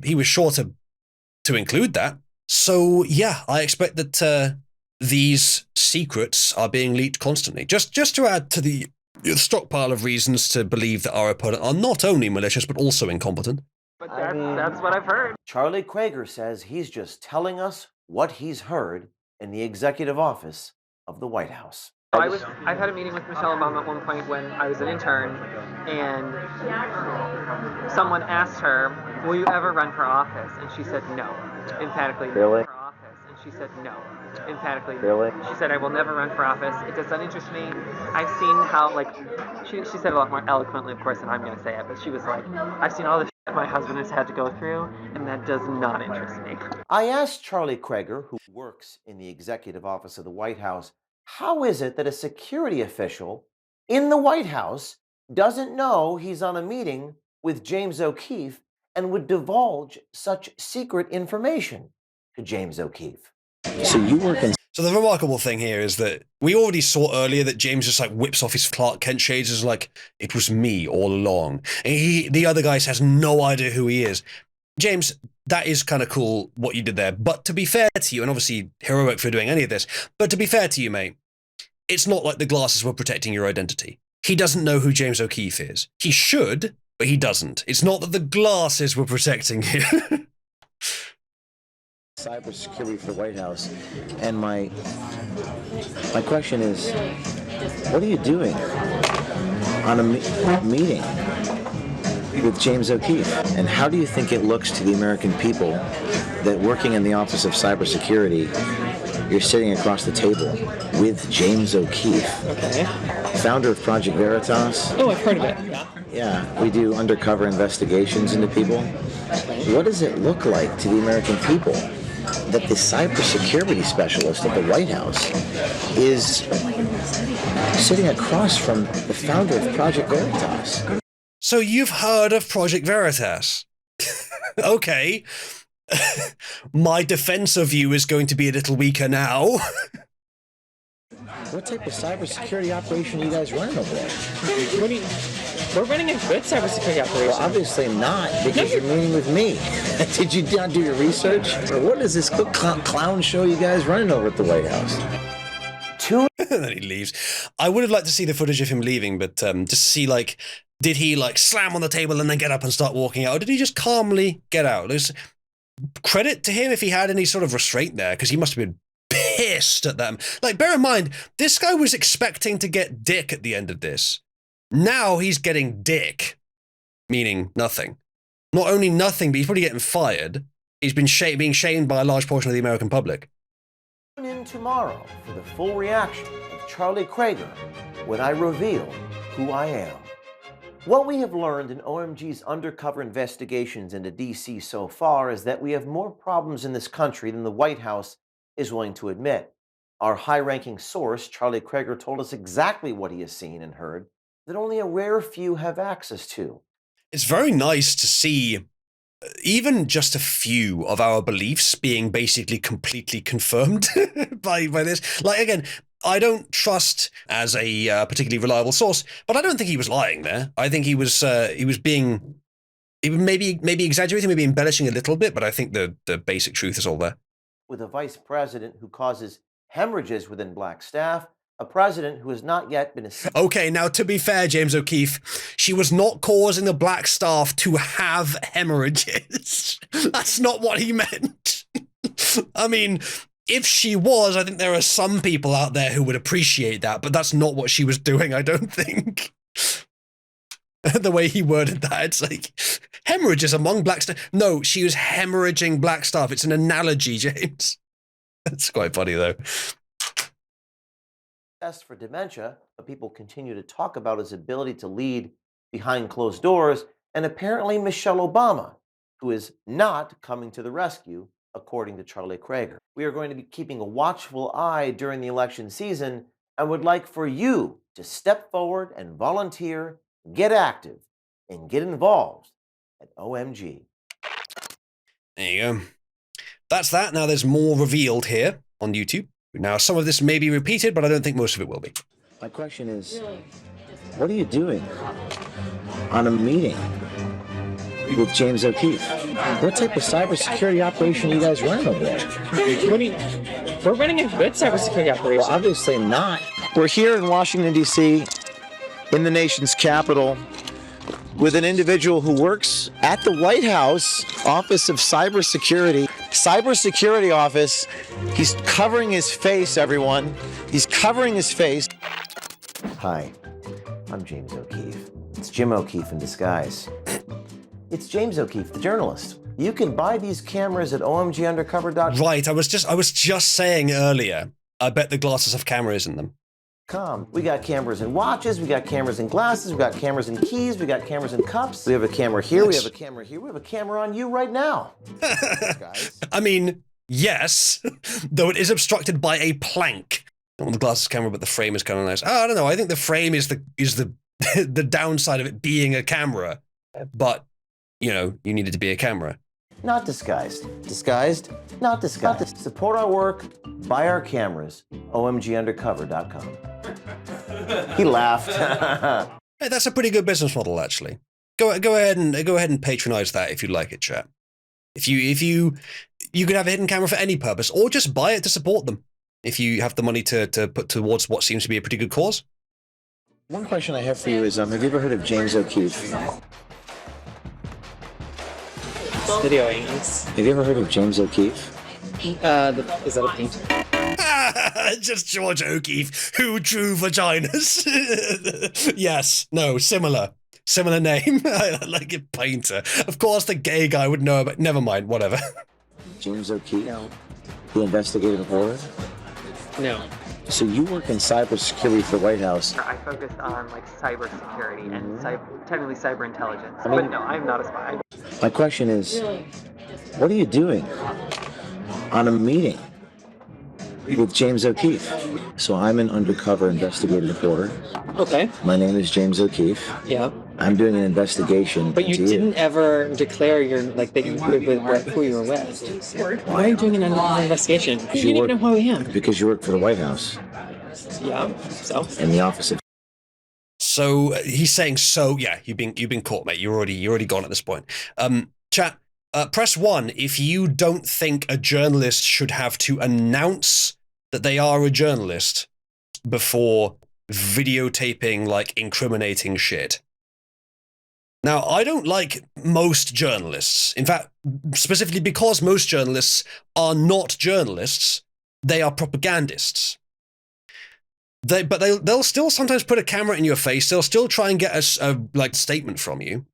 include that. So yeah, I expect that these secrets are being leaked constantly. Just to add to the stockpile of reasons to believe that our opponent are not only malicious but also incompetent. But that's what I've heard. Charlie Krager says he's just telling us what he's heard in the executive office of the White House. I've had a meeting with Michelle Obama at one point when I was an intern, and someone asked her, "Will you ever run for office?" And she said no, emphatically. Really? For office, and she said no, emphatically. Really? She said, "I will never run for office. It does not interest me." I've seen how, like, she said it a lot more eloquently, of course, than I'm going to say it, but she was like, "I've seen all the shit my husband has had to go through, and that does not interest me." I asked Charlie Krager, who works in the executive office of the White House, how is it that a security official in the White House doesn't know he's on a meeting with James O'Keefe and would divulge such secret information to James O'Keefe? So you work in. So the remarkable thing here is that we already saw earlier that James just like whips off his Clark Kent shades as like, it was me all along. And the other guy has no idea who he is. James, that is kind of cool what you did there. But to be fair to you, and obviously heroic for doing any of this, but to be fair to you, mate, it's not like the glasses were protecting your identity. He doesn't know who James O'Keefe is. He should, but he doesn't. It's not that the glasses were protecting you. Cybersecurity for the White House, and my question is, what are you doing on a meeting? with James O'Keefe. And how do you think it looks to the American people that working in the Office of Cybersecurity, you're sitting across the table with James O'Keefe, Okay. founder of Project Veritas? Oh, I've heard of it. Yeah. Yeah, we do undercover investigations into people. What does it look like to the American people that the cybersecurity specialist at the White House is sitting across from the founder of Project Veritas? So you've heard of Project Veritas? Okay. My defense of you is going to be a little weaker now. What type of cybersecurity operation are you guys running over there? What do you... We're running a good cybersecurity operation. Well, obviously not, because you're meeting with me. Did you not do your research? Or what is this clown show you guys running over at the White House? And then he leaves. I would have liked to see the footage of him leaving, but just see, like, did he, like, slam on the table and then get up and start walking out? Or did he just calmly get out? There's credit to him if he had any sort of restraint there, because he must have been pissed at them. Like, bear in mind, this guy was expecting to get dick at the end of this. Now he's getting dick, meaning nothing. Not only nothing, but he's probably getting fired. He's been being shamed by a large portion of the American public. Tune in tomorrow for the full reaction of Charlie Krager when I reveal who I am. What we have learned in OMG's undercover investigations into DC so far is that we have more problems in this country than the White House is willing to admit. Our high-ranking source, Charlie Krager, told us exactly what he has seen and heard that only a rare few have access to. It's very nice to see even just a few of our beliefs being basically completely confirmed by this. Like, again, I don't trust as a particularly reliable source, but I don't think he was lying there. I think he was being, he was maybe exaggerating, maybe embellishing a little bit, but I think the basic truth is all there. With a vice president who causes hemorrhages within black staff, a president who has not yet been... Okay, now to be fair, James O'Keefe, she was not causing the black staff to have hemorrhages. That's not what he meant. I mean, if she was, I think there are some people out there who would appreciate that, but that's not what she was doing, I don't think. The way he worded that, it's like, hemorrhages among black staff. No, she was hemorrhaging black staff. It's an analogy, James. That's quite funny, though. Test for dementia, but people continue to talk about his ability to lead behind closed doors, and apparently Michelle Obama, who is not coming to the rescue, according to Charlie Krager. We are going to be keeping a watchful eye during the election season and would like for you to step forward and volunteer, get active, and get involved at OMG. There you go. That's that. Now there's more revealed here on YouTube. Now, some of this may be repeated, but I don't think most of it will be. My question is, what are you doing on a meeting with James O'Keefe? What type of cybersecurity operation are you guys running over there? We're running a good cybersecurity operation. Well, obviously not. We're here in Washington, D.C., in the nation's capital, with an individual who works at the White House Office of Cybersecurity. Cybersecurity office. He's covering his face, everyone. He's covering his face. Hi, I'm James O'Keefe. It's Jim O'Keefe in disguise. It's James O'Keefe, the journalist. You can buy these cameras at omgundercover.com. Right, I was just saying earlier, I bet the glasses have cameras in them. We got cameras in watches, we got cameras in glasses, we got cameras in keys, we got cameras in cups. We have a camera here, we have a camera here, we have a camera on you right now. Guys. I mean, yes, though it is obstructed by a plank. Well, the glasses camera, but the frame is kind of nice. Oh, I don't know. I think the frame is the the downside of it being a camera. But, you know, you needed to be a camera. Not disguised. Disguised, not disguised. Support our work, buy our cameras, omgundercover.com. He laughed. Hey, that's a pretty good business model, actually. Go ahead and patronize that if you like it, chat. If you could have a hidden camera for any purpose, or just buy it to support them. If you have the money to put towards what seems to be a pretty good cause. One question I have for you is, have you ever heard of James O'Keefe? Videoing. Have you ever heard of James O'Keefe? Is that a painting? Just George O'Keefe, who drew vaginas. Yes, no, similar. Similar name. I like it, Painter. Of course, the gay guy would know, but never mind. Whatever. James O'Keefe, No. the investigative reporter. No. So you work in cybersecurity for the White House. I focus on like cybersecurity and technically cyber intelligence. I mean- but no, I'm not a spy. My question is, what are you doing on a meeting with James O'Keefe? So I'm an undercover investigative reporter. Okay. My name is James O'Keefe. Yeah. I'm doing an investigation. But you into didn't ever declare your like that you with who you were with. Why are you doing an investigation? You didn't even know who I am. Because you work for the White House Yeah. So. in the office of. So he's saying, so yeah, you've been caught, mate. You're already gone at this point. Chat. Press 1 if you don't think a journalist should have to announce that they are a journalist before videotaping like incriminating shit. Now, I don't like most journalists. In fact, specifically because most journalists are not journalists, they are propagandists. But they'll still sometimes put a camera in your face. They'll still try and get a like statement from you.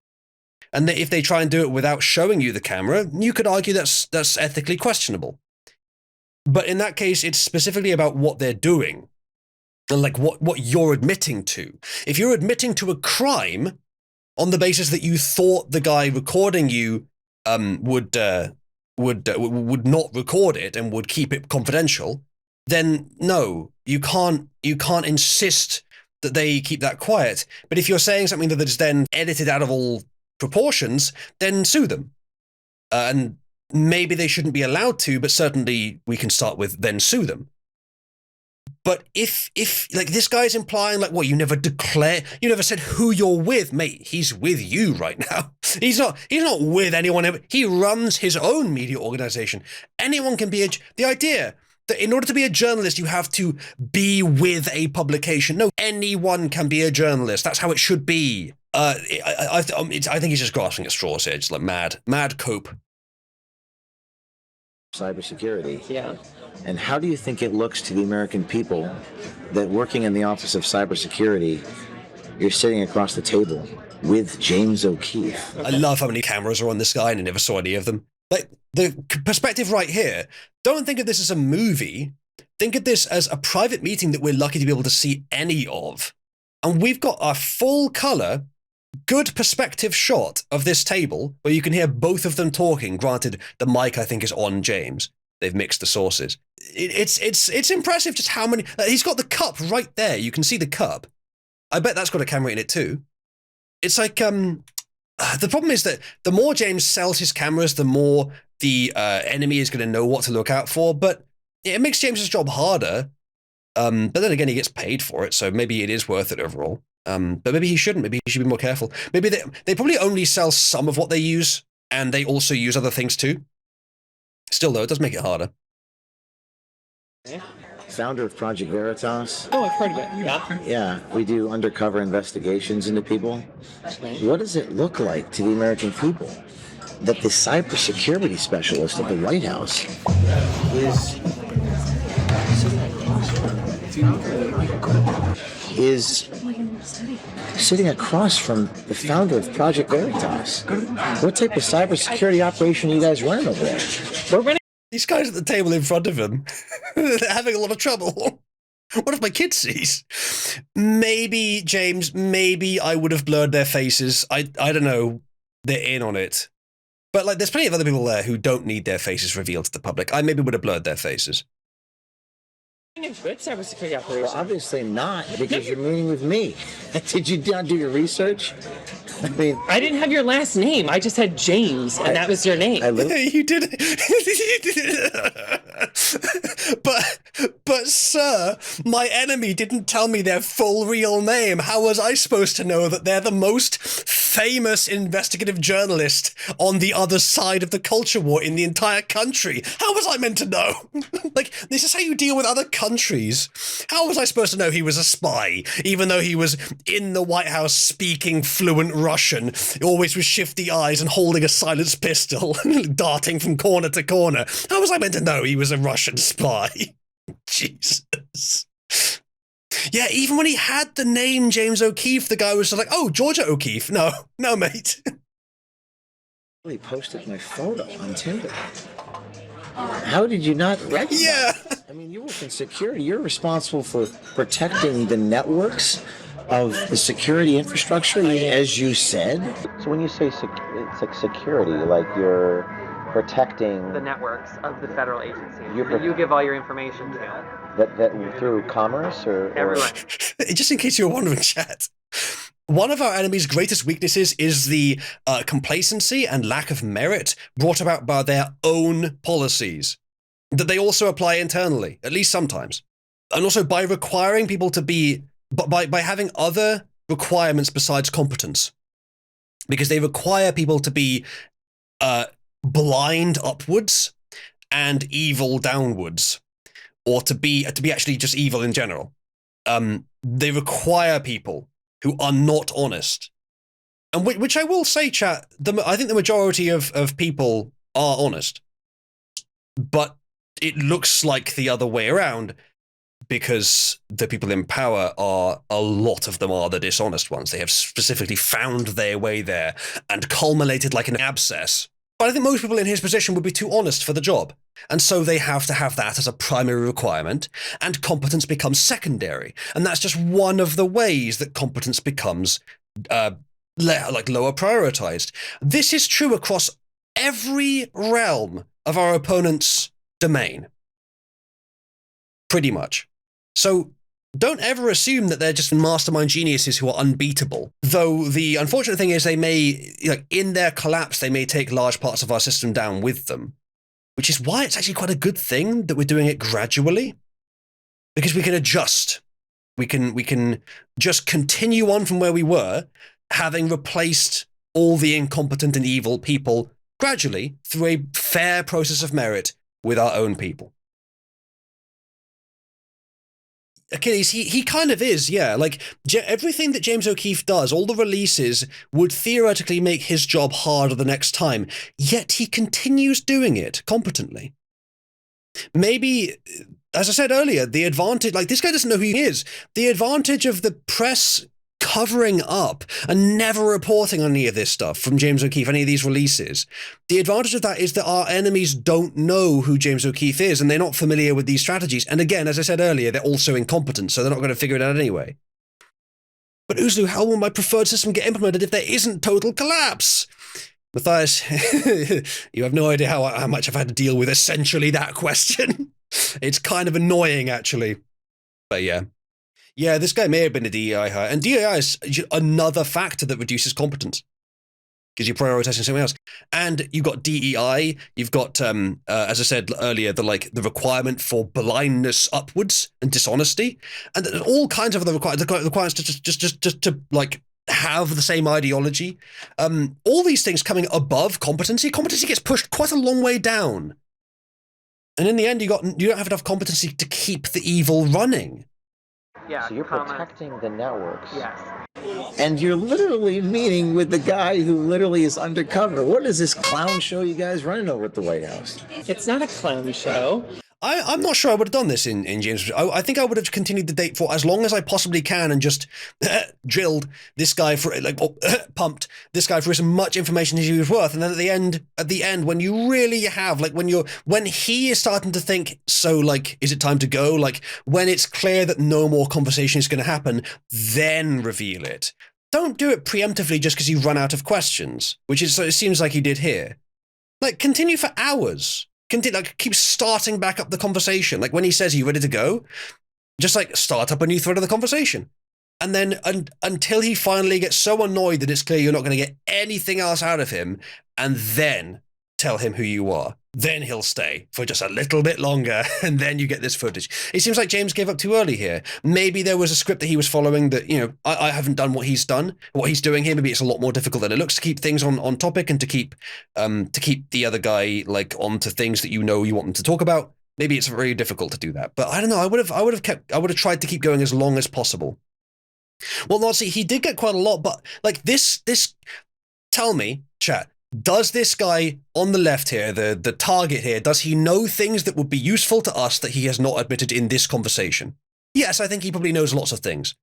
And if they try and do it without showing you the camera, you could argue that's ethically questionable. But in that case, it's specifically about what they're doing and like what you're admitting to. If you're admitting to a crime on the basis that you thought the guy recording you would not record it and would keep it confidential, then no, you can't insist that they keep that quiet. But if you're saying something that is then edited out of all proportions, then sue them. And maybe they shouldn't be allowed to, but certainly we can start with then sue them. But if like this guy's implying like, what, you never said who you're with, mate. He's with you right now. He's not with anyone. He runs his own media organization. Anyone can be the idea that in order to be a journalist, you have to be with a publication. No, anyone can be a journalist. That's how it should be. I think he's just grasping at straws here, just like mad cope. Cybersecurity. Yeah. And how do you think it looks to the American people that working in the Office of Cybersecurity, you're sitting across the table with James O'Keefe? I love how many cameras are on this guy and I never saw any of them. Like, the perspective right here, don't think of this as a movie. Think of this as a private meeting that we're lucky to be able to see any of. And we've got a full color, good perspective shot of this table where you can hear both of them talking. Granted, the mic, I think, is on James. They've mixed the sources. It's impressive just how many. He's got the cup right there. You can see the cup. I bet that's got a camera in it too. It's like the problem is that the more James sells his cameras, the more the enemy is going to know what to look out for. But it makes James's job harder. But then again, he gets paid for it, so maybe it is worth it overall. But maybe he shouldn't. Maybe he should be more careful. Maybe they probably only sell some of what they use, and they also use other things too. Still, though, it does make it harder. Founder of Project Veritas. Oh, I've heard of it. Yeah. Yeah, we do undercover investigations into people. What does it look like to the American people that the cybersecurity specialist at the White House is sitting across from the founder of Project Veritas? What type of cybersecurity operation are you guys running over there? We're running. These guys at the table in front of him, they're having a lot of trouble. What if my kid sees? Maybe, James, maybe I would have blurred their faces. I don't know. They're in on it. But like, there's plenty of other people there who don't need their faces revealed to the public. I maybe would have blurred their faces. A good cybersecurity operation. Well, obviously not, because you're meeting with me. Did you not do your research? I mean, I didn't have your last name. I just had James, and that was your name. You did. But sir, my enemy didn't tell me their full real name. How was I supposed to know that they're the most famous investigative journalist on the other side of the culture war in the entire country? How was I meant to know? Like, this is how you deal with other countries. How was I supposed to know he was a spy, even though he was in the White House speaking fluent Russian, always with shifty eyes and holding a silenced pistol, darting from corner to corner? How was I meant to know he was a Russian spy? Jesus. Yeah, even when he had the name James O'Keefe, the guy was just like, "Oh, Georgia O'Keefe." No, no, mate. He posted my photo on Tinder. How did you not recognize? Yeah. I mean, you work in security. You're responsible for protecting the networks of the security infrastructure, as you said. So when you say it's like security, like you're protecting The networks of the federal agencies You're that you give all your information to. that through commerce or Everyone. Just in case you were wondering, chat. One of our enemy's greatest weaknesses is the complacency and lack of merit brought about by their own policies that they also apply internally, at least sometimes. And also by requiring people to be, by having other requirements besides competence. Because they require people to be blind upwards and evil downwards, or to be actually just evil in general. They require people who are not honest. And which I will say, chat, I think the majority of people are honest. But it looks like the other way around, because the people in power a lot of them are the dishonest ones. They have specifically found their way there and culminated like an abscess. But I think most people in his position would be too honest for the job. And so they have to have that as a primary requirement, and competence becomes secondary. And that's just one of the ways that competence becomes lower prioritized. This is true across every realm of our opponent's domain. Pretty much. So don't ever assume that they're just mastermind geniuses who are unbeatable. Though the unfortunate thing is they may, in their collapse, they may take large parts of our system down with them. Which is why it's actually quite a good thing that we're doing it gradually. Because we can adjust. We can just continue on from where we were, having replaced all the incompetent and evil people gradually through a fair process of merit with our own people. Achilles, he kind of is, yeah. Like, everything that James O'Keefe does, all the releases, would theoretically make his job harder the next time, yet he continues doing it competently. Maybe, as I said earlier, the advantage, like, this guy doesn't know who he is. The advantage of the press covering up and never reporting on any of this stuff from James O'Keefe, any of these releases. The advantage of that is that our enemies don't know who James O'Keefe is, and they're not familiar with these strategies. And again, as I said earlier, they're also incompetent, so they're not going to figure it out anyway. But Uzalu, how will my preferred system get implemented if there isn't total collapse? Matthias, you have no idea how much I've had to deal with essentially that question. It's kind of annoying, actually. But yeah. Yeah, this guy may have been a DEI hire. And DEI is another factor that reduces competence, because you're prioritizing something else. And you've got DEI, you've got, as I said earlier, the requirement for blindness upwards and dishonesty, and all kinds of other requirements to just to like have the same ideology. All these things coming above competency. Competency gets pushed quite a long way down. And in the end, you don't have enough competency to keep the evil running. Yeah, So you're protecting the networks. Yes. And you're literally meeting with the guy who literally is undercover. What is this clown show you guys running over at the White House? It's not a clown show. I'm not sure I would have done this in James. I think I would have continued the date for as long as I possibly can and just drilled this guy for pumped this guy for as much information as he was worth. And then at the end, when you really have when he is starting to think, so like, is it time to go? Like, when it's clear that no more conversation is going to happen, then reveal it. Don't do it preemptively just because you run out of questions, which is it seems like he did here. Like, continue for hours. Keep starting back up the conversation. Like, when he says, "Are you ready to go?" Just like start up a new thread of the conversation. And then until he finally gets so annoyed that it's clear you're not going to get anything else out of him, and then tell him who you are. Then he'll stay for just a little bit longer, and then you get this footage. It seems like James gave up too early here. Maybe there was a script that he was following that, I haven't done what he's doing here. Maybe it's a lot more difficult than it looks to keep things on topic and to keep the other guy like onto things that you want them to talk about. Maybe it's very difficult to do that. But I don't know. I would have tried to keep going as long as possible. Well, no, see, he did get quite a lot, but like this, tell me, chat, does this guy on the left here, the target here, does he know things that would be useful to us that he has not admitted in this conversation? Yes, I think he probably knows lots of things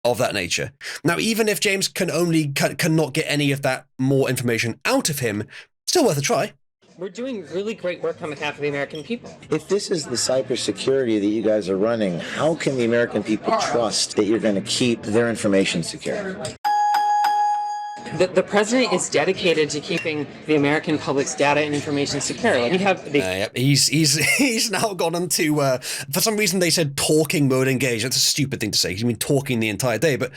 of that nature. Now, even if James cannot get any of that more information out of him, still worth a try. We're doing really great work on behalf of the American people. If this is the cybersecurity that you guys are running, how can the American people trust that you're going to keep their information secure? The president is dedicated to keeping the American public's data and information secure. Like we have the Yep. He's now gone into for some reason they said talking mode engaged. That's a stupid thing to say. He's been talking the entire day, but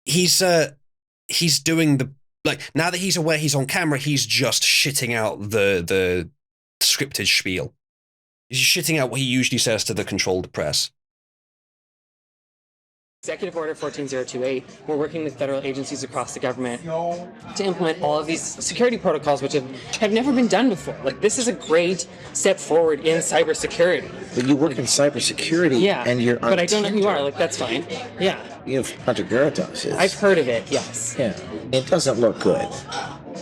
he's doing the, like, now that he's aware he's on camera, he's just shitting out the scripted spiel. He's shitting out what he usually says to the controlled press. Executive Order 14028, we're working with federal agencies across the government to implement all of these security protocols which have never been done before. Like, this is a great step forward in cybersecurity. But you work in cybersecurity, Yeah, and you're on but I don't know who you Tinder. are. Like, that's fine. Yeah, You have Hunter Veritas is. I've heard of it, yes. Yeah, it doesn't look good.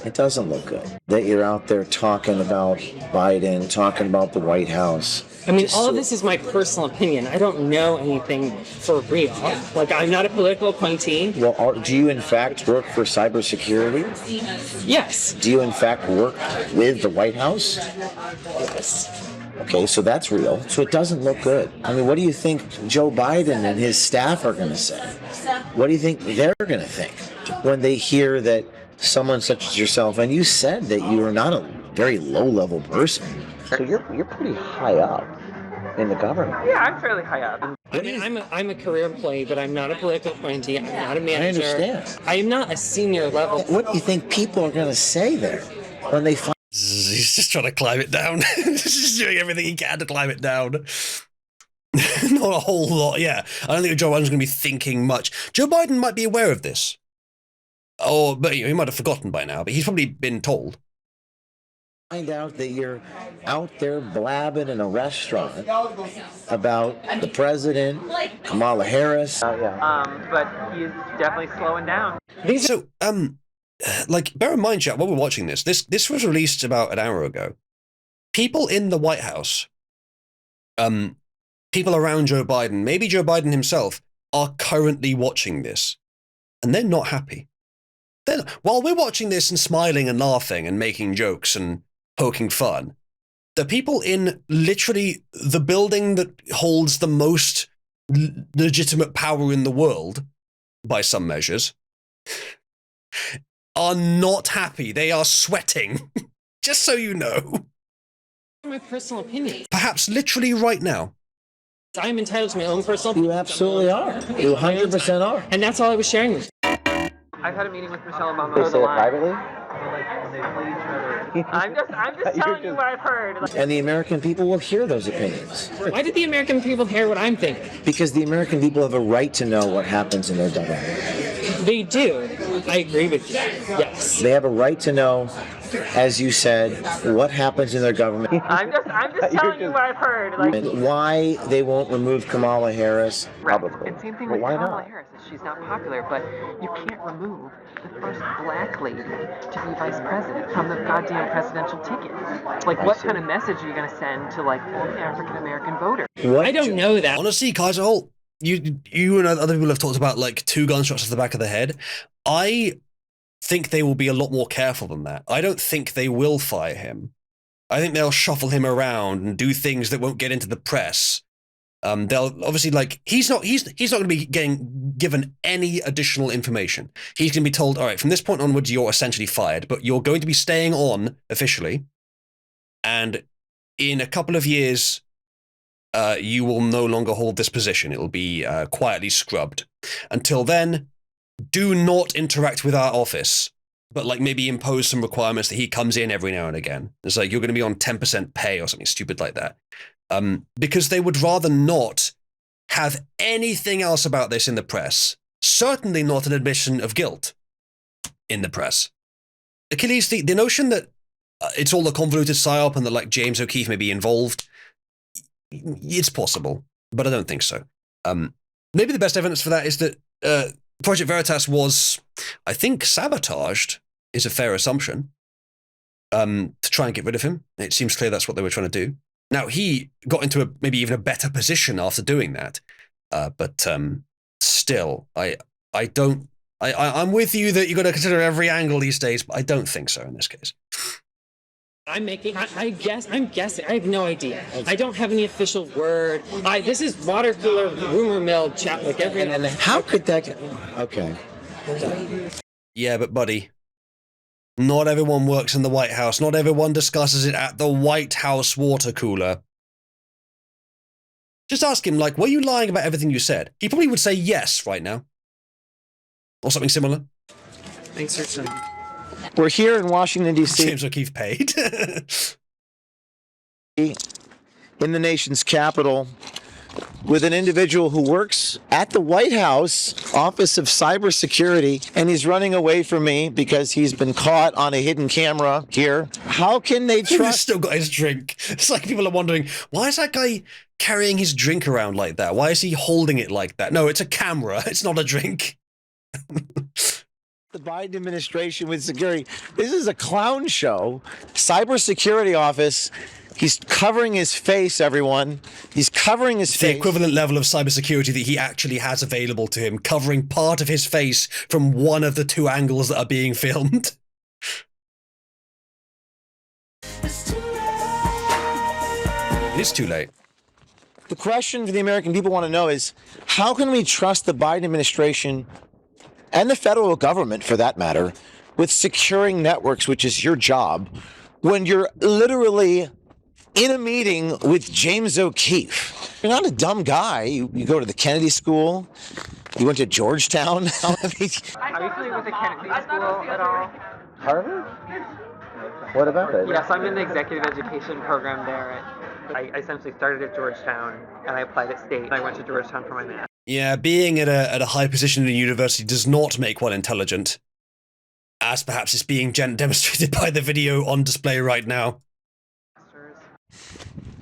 It doesn't look good that you're out there talking about Biden, talking about the White House. I mean, Just all of so- this is my personal opinion. I don't know anything for real. Like, I'm not a political appointee. Well, do you in fact work for cybersecurity? Yes. Do you in fact work with the White House? Yes. Okay, so that's real. So it doesn't look good. I mean, what do you think Joe Biden and his staff are going to say? What do you think they're going to think when they hear that someone such as yourself, and you said that you are not a very low-level person, so you're pretty high up in the government. Yeah, I'm fairly high up. I mean, I'm a career employee, but I'm not a political appointee. I'm not a manager. understand. I am not a senior level. What do you think people are going to say there when they find? He's just trying to climb it down. He's just doing everything he can to climb it down. Not a whole lot, yeah. I don't think Joe Biden's going to be thinking much. Joe Biden might be aware of this. But he might have forgotten by now, but he's probably been told. Find out that you're out there blabbing in a restaurant about the president, Kamala Harris. But he's definitely slowing down. So, like, bear in mind, chat, while we're watching this was released about an hour ago. People in the White House, people around Joe Biden, maybe Joe Biden himself, are currently watching this, and they're not happy. While we're watching this and smiling and laughing and making jokes and poking fun, the people in literally the building that holds the most legitimate power in the world, by some measures, are not happy. They are sweating. Just so you know. My personal opinion. Perhaps literally right now. I'm entitled to my own personal opinion. You absolutely are. You 100% are. And that's all I was sharing with you. I've had a meeting with Michelle Obama. They over say the it line. privately? I'm just telling you what I've heard. Like, And the American people will hear those opinions. Why did the American people hear what I'm thinking? Because the American people have a right to know what happens in their government. They do. I agree with you. Yes. They have a right to know, as you said, what happens in their government I'm just telling you what I've heard. Like, and why they won't remove Kamala Harris publicly. and same thing But with why Kamala not? Harris. She's not popular, but you can't remove the first black lady to be vice president from the goddamn presidential ticket. Like, what kind of message are you going to send to, like, all the African American voters? What I don't know that. Honestly, Kaiser Holt, you and other people have talked about like 2 gunshots to the back of the head. I think they will be a lot more careful than that. I don't think they will fire him. I think they'll shuffle him around and do things that won't get into the press. They'll obviously, like, he's not going to be getting given any additional information. He's going to be told, all right, from this point onwards, you're essentially fired, but you're going to be staying on officially. And in a couple of years, you will no longer hold this position. It will be quietly scrubbed. Until then, do not interact with our office, but like maybe impose some requirements that he comes in every now and again. It's like you're going to be on 10% pay or something stupid like that. Because they would rather not have anything else about this in the press. Certainly not an admission of guilt in the press. Achilles, the notion that it's all a convoluted psyop and that like James O'Keefe may be involved, it's possible, but I don't think so. Maybe the best evidence for that is that Project Veritas was, I think, sabotaged, is a fair assumption, to try and get rid of him. It seems clear that's what they were trying to do. Now, he got into maybe even a better position after doing that. But still, I'm with you that you've got to consider every angle these days, but I don't think so in this case. I'm guessing. I have no idea. I don't have any official word. This is water cooler rumor mill chat like every. And how could that get... Okay. Yeah, but buddy, not everyone works in the White House. Not everyone discusses it at the White House water cooler. Just ask him, like, were you lying about everything you said? He probably would say yes right now. Or something similar. Thanks for saying. We're here in Washington, D.C. James O'Keefe paid. in the nation's capital with an individual who works at the White House Office of Cybersecurity, and he's running away from me because he's been caught on a hidden camera here. How can they He's trust? still got his drink. It's like people are wondering, why is that guy carrying his drink around like that? Why is he holding it like that? No, it's a camera. It's not a drink. The Biden administration with security. This is a clown show. Cybersecurity office. He's covering his face, everyone. He's covering his It's the face. equivalent level of cybersecurity that he actually has available to him, covering part of his face from one of the two angles that are being filmed. It is too late. The question for the American people want to know is, how can we trust the Biden administration and the federal government, for that matter, with securing networks, which is your job, when you're literally in a meeting with James O'Keefe? You're not a dumb guy. You go to the Kennedy School. You went to Georgetown. Are you familiar with the Kennedy School at all? Harvard? What about it? Yes, I'm in the executive education program there. I essentially started at Georgetown, and I applied at State, and I went to Georgetown for my math. Yeah, being at a high position in a university does not make one intelligent, as perhaps is being demonstrated by the video on display right now.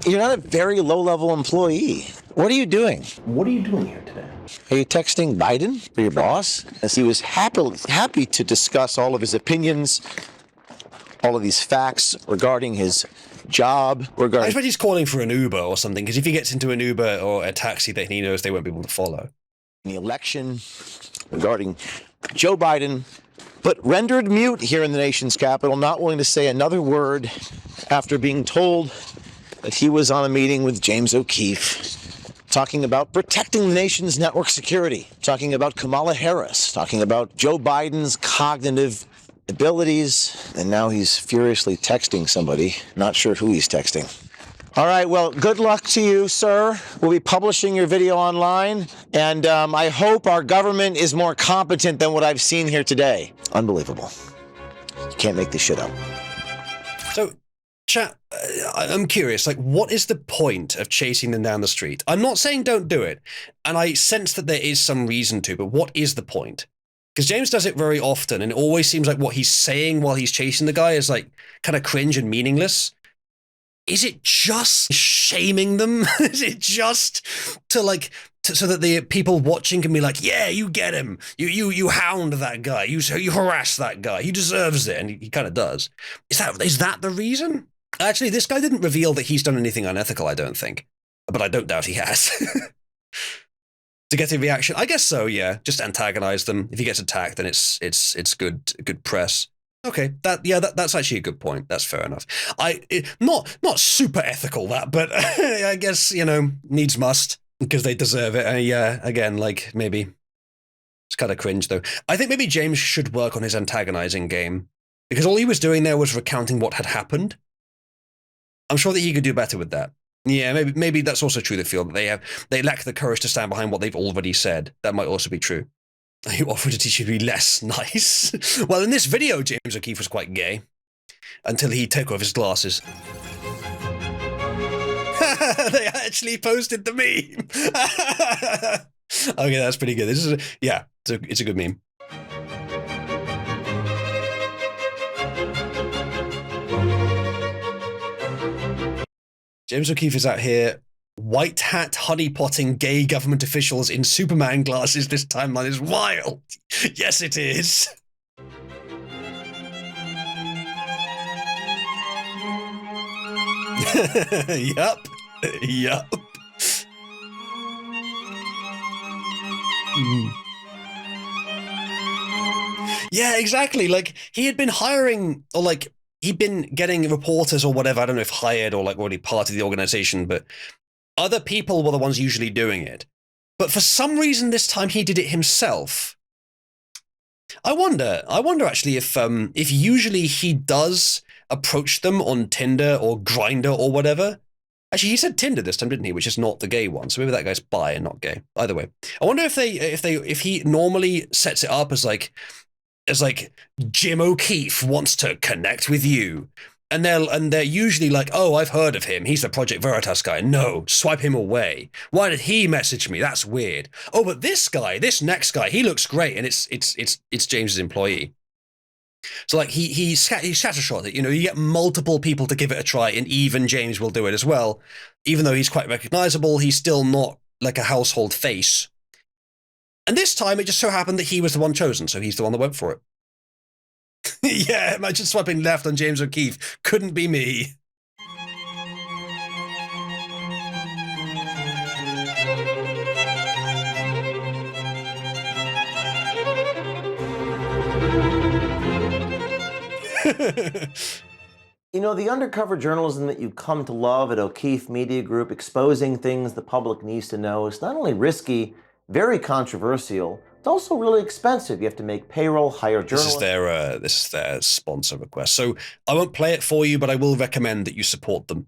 You're not a very low-level employee. What are you doing? What are you doing here today? Are you texting Biden for your boss? As he was happy to discuss all of his opinions, all of these facts regarding his job, I regarding expect he's calling for an Uber or something, because if he gets into an Uber or a taxi, then he knows they won't be able to follow. the election, regarding Joe Biden, but rendered mute here in the nation's capital, not willing to say another word after being told that he was on a meeting with James O'Keefe, talking about protecting the nation's network security, talking about Kamala Harris, talking about Joe Biden's cognitive abilities, and now he's furiously texting somebody. Not sure who he's texting. All right, well, good luck to you, sir. We'll be publishing your video online, and I hope our government is more competent than what I've seen here today. Unbelievable. You can't make this shit up. So, chat, I'm curious, like, what is the point of chasing them down the street? I'm not saying don't do it, and I sense that there is some reason to, but what is the point? Because James does it very often, and it always seems like what he's saying while he's chasing the guy is, like, kind of cringe and meaningless. Is it just shaming them? Is it just to, like, so that the people watching can be like, yeah, you get him. You hound that guy. You harass that guy. He deserves it. And he kind of does. Is that the reason? Actually, this guy didn't reveal that he's done anything unethical, I don't think. But I don't doubt he has. To get a reaction? I guess so, yeah. Just antagonize them. If he gets attacked, then it's good press. Okay, that's actually a good point. That's fair enough. Not super ethical, that, but I guess, needs must, because they deserve it. Yeah, again, like, maybe it's kind of cringe, though. I think maybe James should work on his antagonizing game, because all he was doing there was recounting what had happened. I'm sure that he could do better with that. Yeah, maybe that's also true. They feel that they lack the courage to stand behind what they've already said. That might also be true. You offered to teach you to be less nice. Well, in this video, James O'Keefe was quite gay. Until he took off his glasses. They actually posted the meme. Okay, that's pretty good. This is it's a good meme. James O'Keefe is out here white hat honeypotting gay government officials in Superman glasses. This timeline is wild. Yes, it is. Yup. Yup. Mm. Yeah, exactly. Like, he had been hiring, or like, he'd been getting reporters or whatever. I don't know if hired or like already part of the organization, but other people were the ones usually doing it. But for some reason, this time he did it himself. I wonder actually if usually he does approach them on Tinder or Grindr or whatever. Actually, he said Tinder this time, didn't he? Which is not the gay one. So maybe that guy's bi and not gay. Either way, I wonder if he normally sets it up as like Jim O'Keefe wants to connect with you. And they're usually like, oh, I've heard of him. He's the Project Veritas guy. No, swipe him away. Why did he message me? That's weird. Oh, but this guy, this next guy, he looks great, and it's James's employee. So like he scattershot it. You know, you get multiple people to give it a try, and even James will do it as well. Even though he's quite recognizable, he's still not like a household face. And this time, it just so happened that he was the one chosen, so he's the one that went for it. Yeah, imagine swiping left on James O'Keefe. Couldn't be me. You know, the undercover journalism that you come to love at O'Keefe Media Group, exposing things the public needs to know, is not only risky, very controversial, it's also really expensive. You have to make payroll, hire journalists. This is their sponsor request. So I won't play it for you, but I will recommend that you support them.